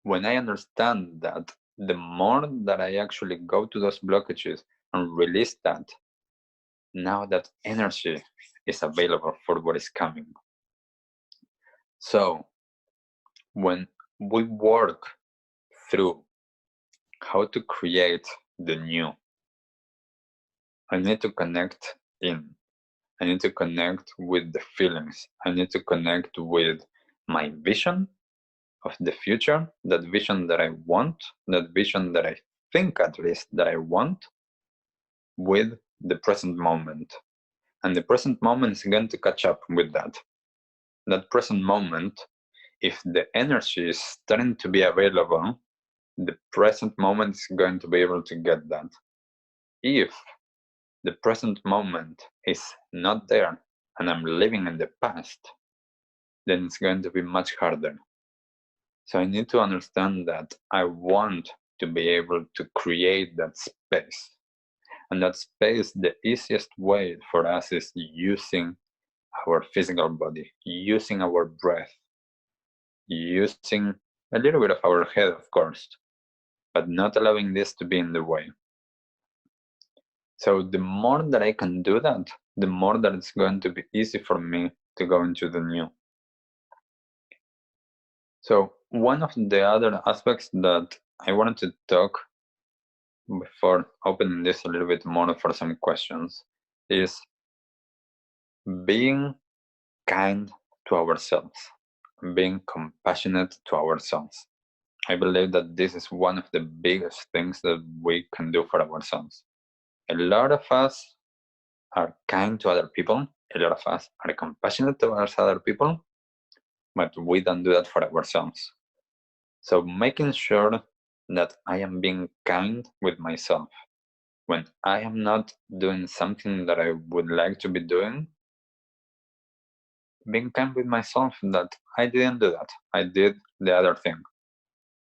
When I understand that, the more that I actually go to those blockages and release that, now that energy is available for what is coming. So when we work through how to create the new, I need to connect in. I need to connect with the feelings. I need to connect with my vision of the future, that vision that I want, that vision that I think at least that I want, with the present moment. And the present moment is going to catch up with that. That present moment, if the energy is starting to be available, the present moment is going to be able to get that. If the present moment is not there and I'm living in the past, then it's going to be much harder. So I need to understand that I want to be able to create that space. And that space, the easiest way for us is using our physical body, using our breath, using a little bit of our head, of course, but not allowing this to be in the way. So the more that I can do that, the more that it's going to be easy for me to go into the new. So one of the other aspects that I wanted to talk before opening this a little bit more for some questions is being kind to ourselves, being compassionate to ourselves. I believe that this is one of the biggest things that we can do for ourselves. A lot of us are kind to other people, a lot of us are compassionate towards other people, but we don't do that for ourselves. So making sure that I am being kind with myself. When I am not doing something that I would like to be doing, being kind with myself that I didn't do that, I did the other thing.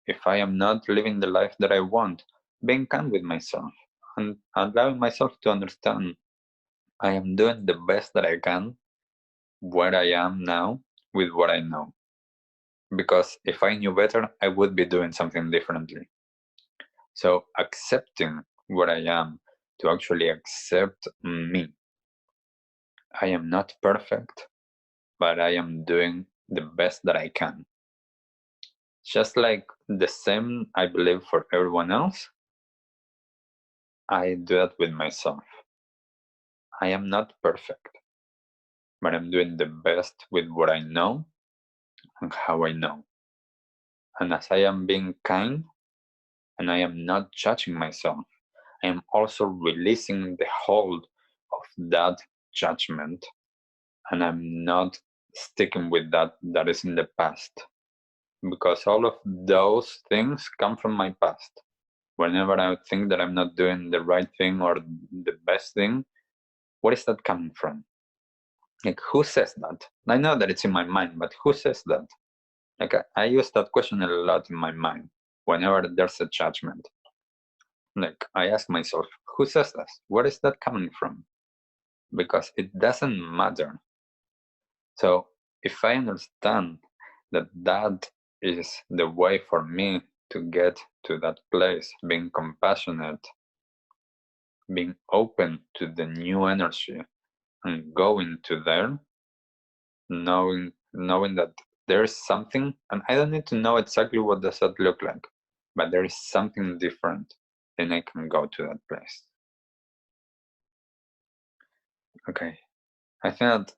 If I am not living the life that I want, being kind with myself and allowing myself to understand I am doing the best that I can where I am now with what I know. Because if I knew better, I would be doing something differently. So accepting where I am, to actually accept me. I am not perfect, but I am doing the best that I can. Just like the same, I believe, for everyone else, I do that with myself. I am not perfect, but I'm doing the best with what I know and how I know. And as I am being kind and I am not judging myself, I am also releasing the hold of that judgment, and I'm not sticking with that is in the past, because all of those things come from my past. Whenever I think that I'm not doing the right thing or the best thing, where is that coming from? Like, who says that? I know that it's in my mind, but who says that? Like, I use that question a lot in my mind whenever there's a judgment. Like, I ask myself, who says this? Where is that coming from? Because it doesn't matter. So if I understand that that is the way for me to get to that place, being compassionate, being open to the new energy and going to there, knowing that there is something, and I don't need to know exactly what does that look like, but there is something different, then I can go to that place. Okay, I think that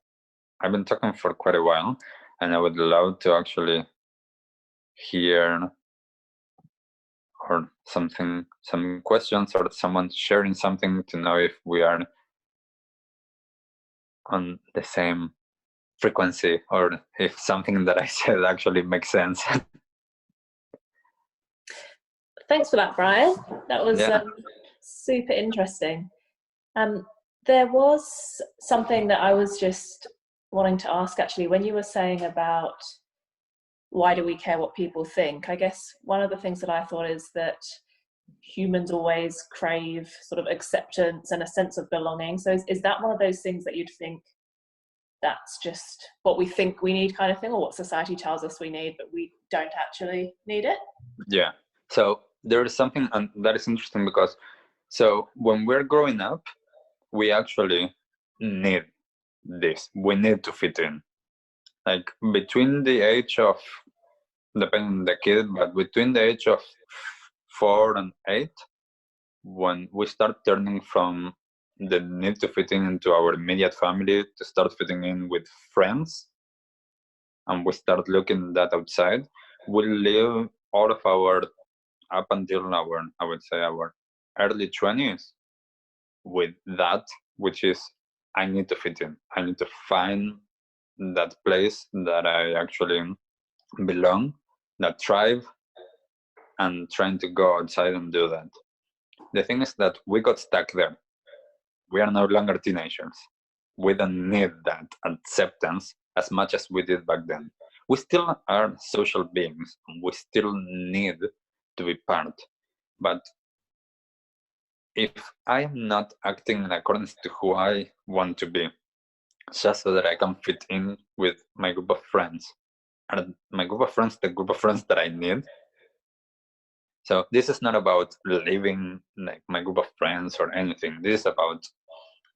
I've been talking for quite a while, and I would love to actually hear or something, some questions, or someone sharing something to know if we are on the same frequency or if something that I said actually makes sense. Thanks for that, Brian. That was super interesting. There was something that I was just wanting to ask, actually, when you were saying about why do we care what people think? I guess one of the things that I thought is that humans always crave sort of acceptance and a sense of belonging. So is that one of those things that you'd think that's just what we think we need kind of thing, or what society tells us we need, but we don't actually need it? Yeah. So there is something that is interesting, because so when we're growing up, we actually need this. We need to fit in. Like between the age of, depending on the kid, but between the age of 4 and 8, when we start turning from the need to fit in into our immediate family to start fitting in with friends, and we start looking that outside, we live all of our, up until our, I would say, our early 20s with that, which is, I need to fit in. I need to find that place that I actually belong, that thrive, and trying to go outside and do that. The thing is that we got stuck there. We are no longer teenagers. We don't need that acceptance as much as we did back then. We still are social beings, and we still need to be part. But if I am not acting in accordance to who I want to be, just so that I can fit in with my group of friends. And my group of friends, the group of friends that I need. So this is not about leaving like my group of friends or anything. This is about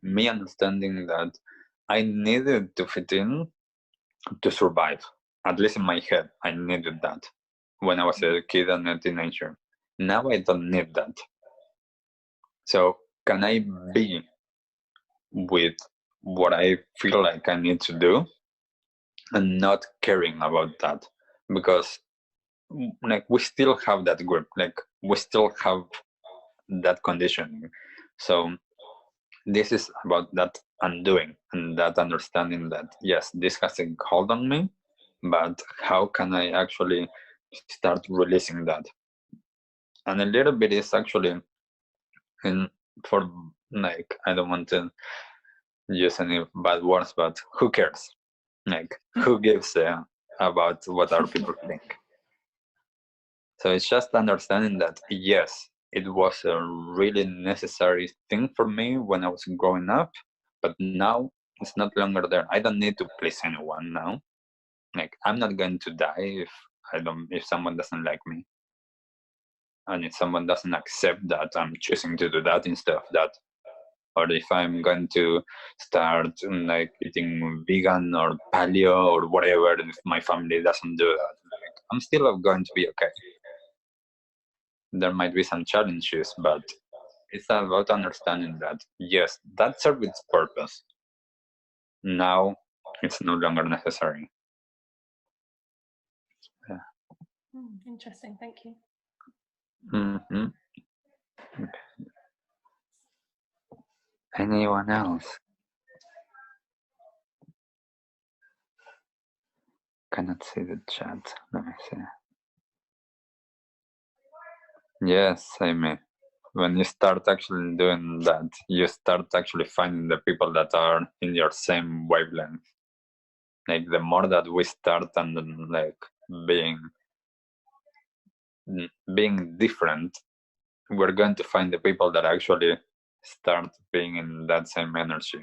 me understanding that I needed to fit in to survive. At least in my head, I needed that when I was a kid and a teenager. Now I don't need that. So can I be with what I feel like I need to do and not caring about that? Because like we still have that group, like we still have that conditioning. So this is about that undoing and that understanding that yes, this has a hold on me, but how can I actually start releasing that? And a little bit is actually in for like I don't want to use any bad words, but who cares? Like who gives about what our people think? So it's just understanding that yes, it was a really necessary thing for me when I was growing up, but now it's not longer there. I don't need to please anyone now. Like I'm not going to die if someone doesn't like me. And if someone doesn't accept that I'm choosing to do that instead of that. Or if I'm going to start like eating vegan or paleo or whatever, if my family doesn't do that, like, I'm still going to be okay. There might be some challenges, but it's about understanding that yes, that serves its purpose. Now it's no longer necessary. Yeah. Interesting, thank you. Mm-hmm. Okay. Anyone else? Cannot see the chat. Let me see. Yes, Amy. When you start actually doing that, you start actually finding the people that are in your same wavelength. Like the more that we start and like being different, we're going to find the people that actually start being in that same energy.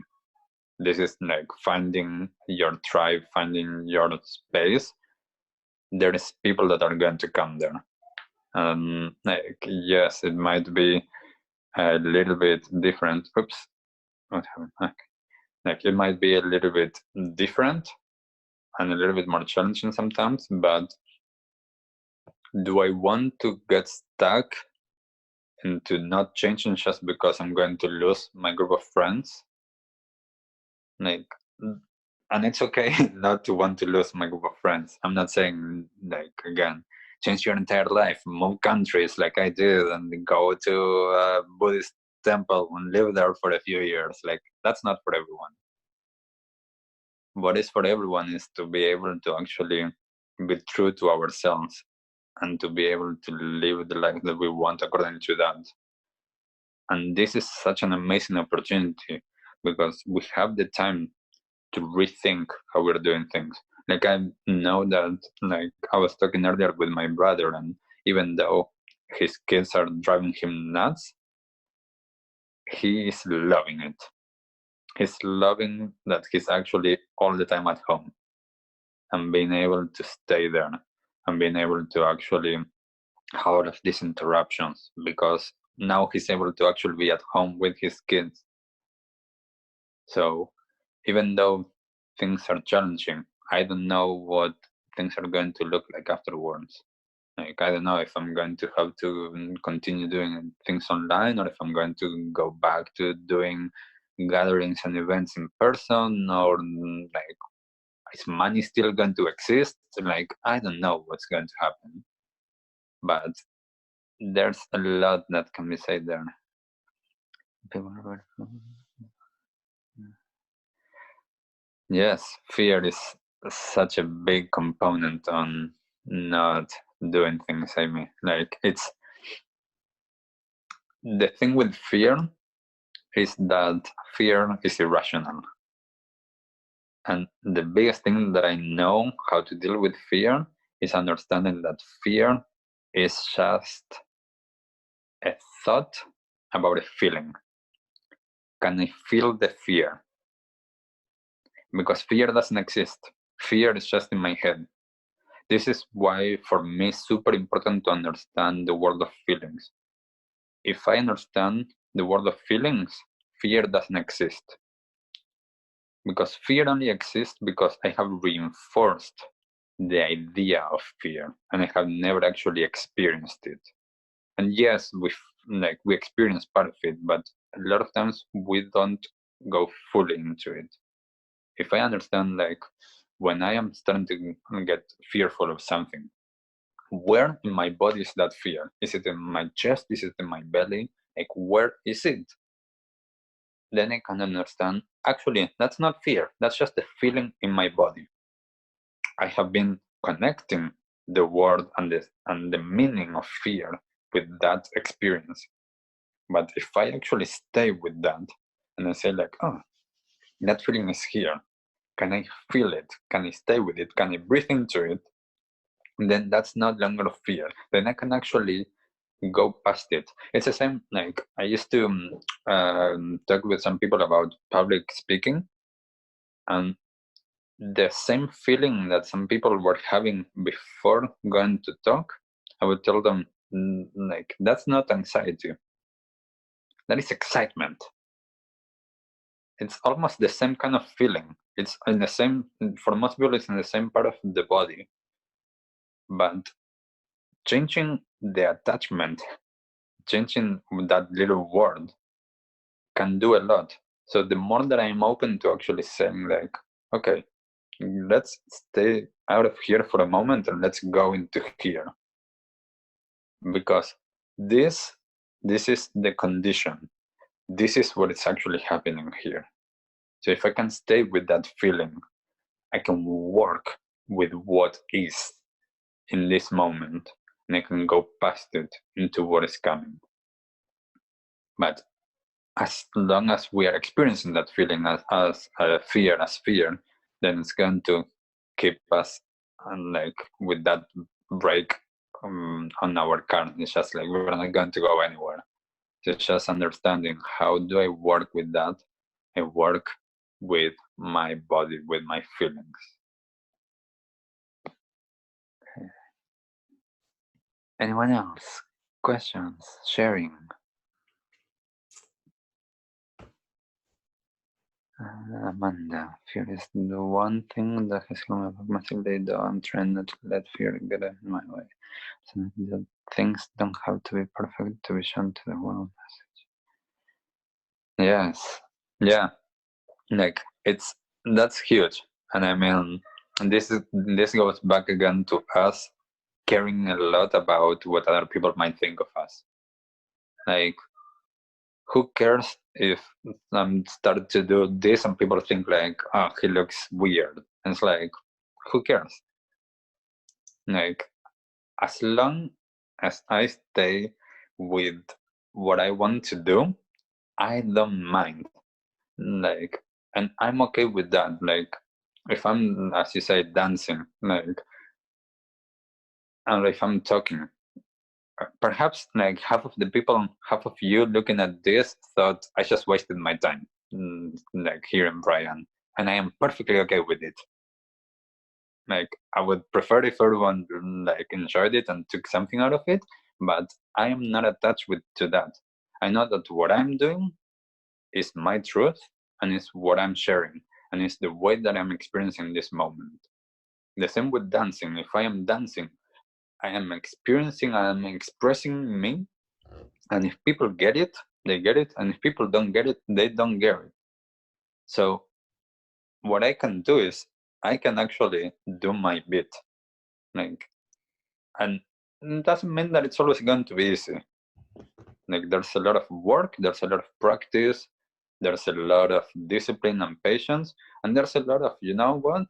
This is like finding your tribe, finding your space. There is people that are going to come there. Like yes, it might be a little bit different. Oops, what happened? Okay. Like it might be a little bit different and a little bit more challenging sometimes, but do I want to get stuck into not changing just because I'm going to lose my group of friends? Like, and it's okay not to want to lose my group of friends. I'm not saying like again, change your entire life, move countries like I did, and go to a Buddhist temple and live there for a few years. Like that's not for everyone. What is for everyone is to be able to actually be true to ourselves and to be able to live the life that we want according to that. And this is such an amazing opportunity because we have the time to rethink how we're doing things. Like I know that, like I was talking earlier with my brother, and even though his kids are driving him nuts, he is loving it. He's loving that he's actually all the time at home and being able to stay there and being able to actually have all of these interruptions because now he's able to actually be at home with his kids. So even though things are challenging, I don't know what things are going to look like afterwards. Like I don't know if I'm going to have to continue doing things online or if I'm going to go back to doing gatherings and events in person, or like is money still going to exist? Like I don't know what's going to happen, but there's a lot that can be said there. Yes, fear is such a big component on not doing things. I mean, like it's the thing with fear is that fear is irrational. And the biggest thing that I know how to deal with fear is understanding that fear is just a thought about a feeling. Can I feel the fear? because fear doesn't exist. Fear is just in my head. This is why, for me, it's super important to understand the world of feelings. If I understand the world of feelings, fear doesn't exist. Because fear only exists because I have reinforced the idea of fear, and I have never actually experienced it. And yes, we experience part of it, but a lot of times we don't go fully into it. If I understand, when I am starting to get fearful of something, where in my body is that fear? Is it in my chest? Is it in my belly? Where is it? Then I can understand, actually, that's not fear. That's just a feeling in my body. I have been connecting the word and the meaning of fear with that experience. But if I actually stay with that and I say oh, that feeling is here, can I feel it? Can I stay with it? Can I breathe into it? Then that's not longer fear. Then I can actually go past it. It's the same, I used to talk with some people about public speaking, and the same feeling that some people were having before going to talk, I would tell them, that's not anxiety. That is excitement. It's almost the same kind of feeling. It's in the same, for most people, it's in the same part of the body. But changing the attachment, changing that little word can do a lot. So the more that I'm open to actually saying okay, let's stay out of here for a moment and let's go into here. Because this is the condition. This is what is actually happening here. So if I can stay with that feeling, I can work with what is in this moment, and I can go past it into what is coming. But as long as we are experiencing that feeling as fear, then it's going to keep us with that brake on our car. It's just we're not going to go anywhere. It's just understanding, how do I work with that? I work with my body, with my feelings. Okay. Anyone else? Questions? Sharing? Amanda, fear is the one thing that has come up massively, though I'm trying not to let fear get in my way. So that things don't have to be perfect to be shown to the world. Yes. Yeah. That's huge. And I mean, this goes back again to us caring a lot about what other people might think of us. Who cares if I'm started to do this and people think oh, he looks weird? And it's who cares? As long as I stay with what I want to do, I don't mind. And I'm okay with that. If I'm, as you say, dancing, and if I'm talking, perhaps half of you looking at this thought I just wasted my time, hearing Brian, and I am perfectly okay with it. I would prefer if everyone enjoyed it and took something out of it, but I am not attached to that. I know that what I'm doing is my truth, and it's what I'm sharing, and it's the way that I'm experiencing this moment. The same with dancing. If I am dancing, I am experiencing, I am expressing me, and if people get it, they get it, and if people don't get it, they don't get it. So what I can do is I can actually do my bit, and it doesn't mean that it's always going to be easy. There's a lot of work, there's a lot of practice, there's a lot of discipline and patience, and there's a lot of, you know what?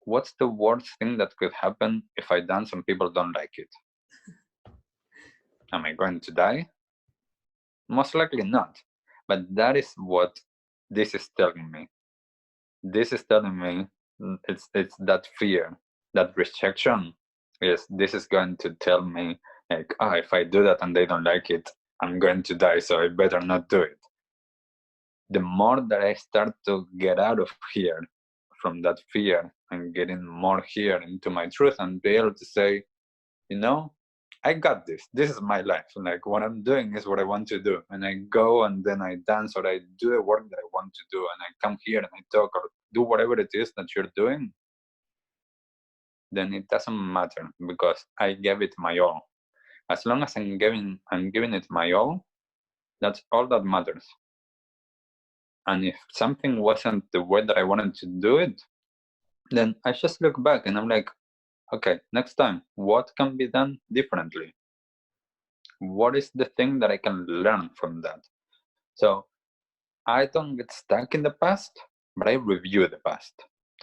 What's the worst thing that could happen if I dance and people don't like it? Am I going to die? Most likely not. But that is what this is telling me. This is telling me it's that fear, that rejection. Yes, this is going to tell me if I do that and they don't like it, I'm going to die, so I better not do it. the more that I start to get out of here, from that fear, and getting more here into my truth, and be able to say, I got this. This is my life. Like, what I'm doing is what I want to do. And I go and then I dance, or I do the work that I want to do. And I come here and I talk or do whatever it is that you're doing. Then it doesn't matter, because I gave it my all. As long as I'm giving it my all, that's all that matters. And if something wasn't the way that I wanted to do it, then I just look back and I'm like, okay, next time, what can be done differently? What is the thing that I can learn from that? So I don't get stuck in the past, but I review the past.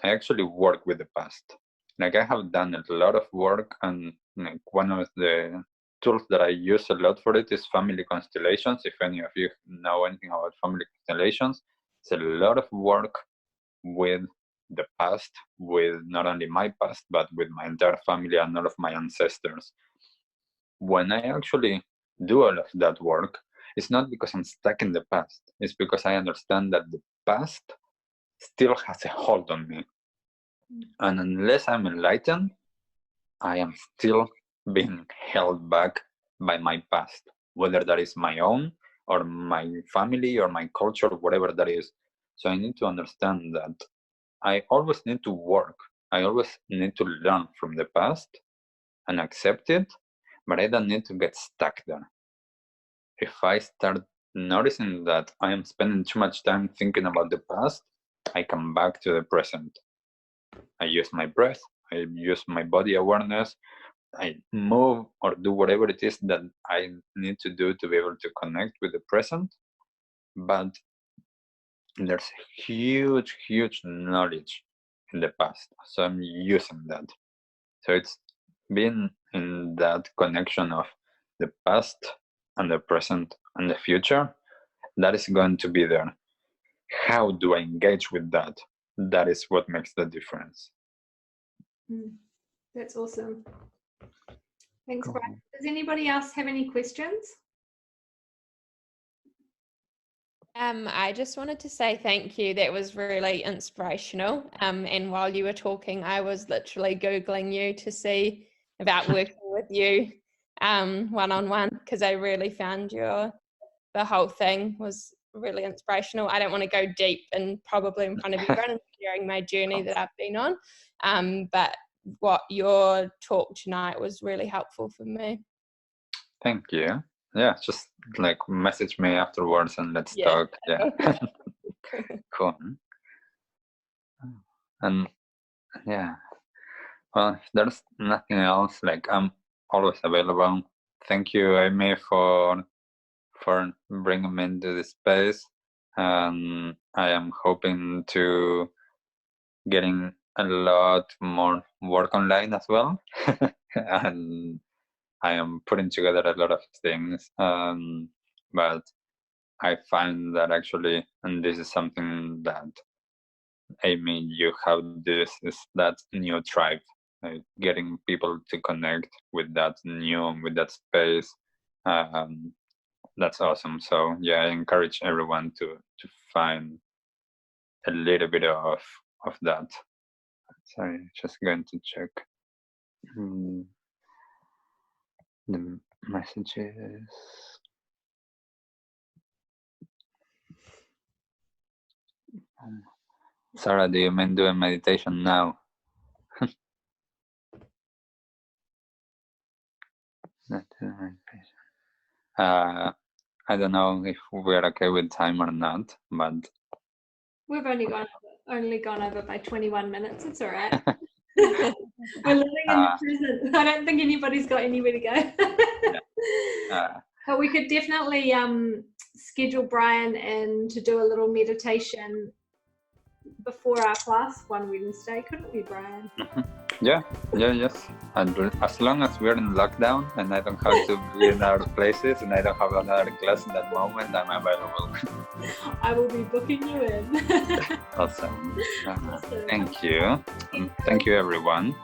I actually work with the past. Like, I have done a lot of work, and like, one of the tools that I use a lot for it is family constellations. If any of you know anything about family constellations, it's a lot of work with the past, with not only my past, but with my entire family and all of my ancestors. When I actually do all of that work, it's not because I'm stuck in the past. It's because I understand that the past still has a hold on me. And unless I'm enlightened, I am still being held back by my past, whether that is my own or my family or my culture, whatever that is. So I need to understand that I always need to work. I always need to learn from the past and accept it, but I don't need to get stuck there. If I start noticing that I am spending too much time thinking about the past, I come back to the present. I use my breath, I use my body awareness, I move or do whatever it is that I need to do to be able to connect with the present. But there's huge, huge knowledge in the past. So I'm using that. So it's been in that connection of the past and the present and the future that is going to be there. How do I engage with that? That is what makes the difference. That's awesome. Thanks, Brian. Does anybody else have any questions? I just wanted to say thank you. That was really inspirational. And while you were talking, I was literally Googling you to see about working with you one-on-one, because I really found the whole thing was really inspirational. I don't want to go deep and probably in front of everyone and sharing my journey that I've been on. But what your talk tonight was really helpful for me. Thank you. Yeah, just like message me afterwards and let's talk. Yeah. Cool. And yeah, well, if there's nothing else, like, I'm always available. Thank you, Amy, for bringing me into this space. I am hoping to getting a lot more work online as well. And I am putting together a lot of things. But I find that actually, and this is something that, Amy, you have this, is that new tribe, getting people to connect with that with that space. That's awesome. So yeah, I encourage everyone to find a little bit of that. Sorry, just going to check the messages. Sarah, do you mean doing meditation now? I don't know if we're okay with time or not, but we've only gone over by 21 minutes. It's all right. We're living in the present. I don't think anybody's got anywhere to go. But we could definitely schedule Brian in to do a little meditation before our class one Wednesday, couldn't we, Brian? Yes. And as long as we're in lockdown and I don't have to be in other places and I don't have another class in that moment, I'm available. I will be booking you in. Awesome. Thank you. Thank you, everyone.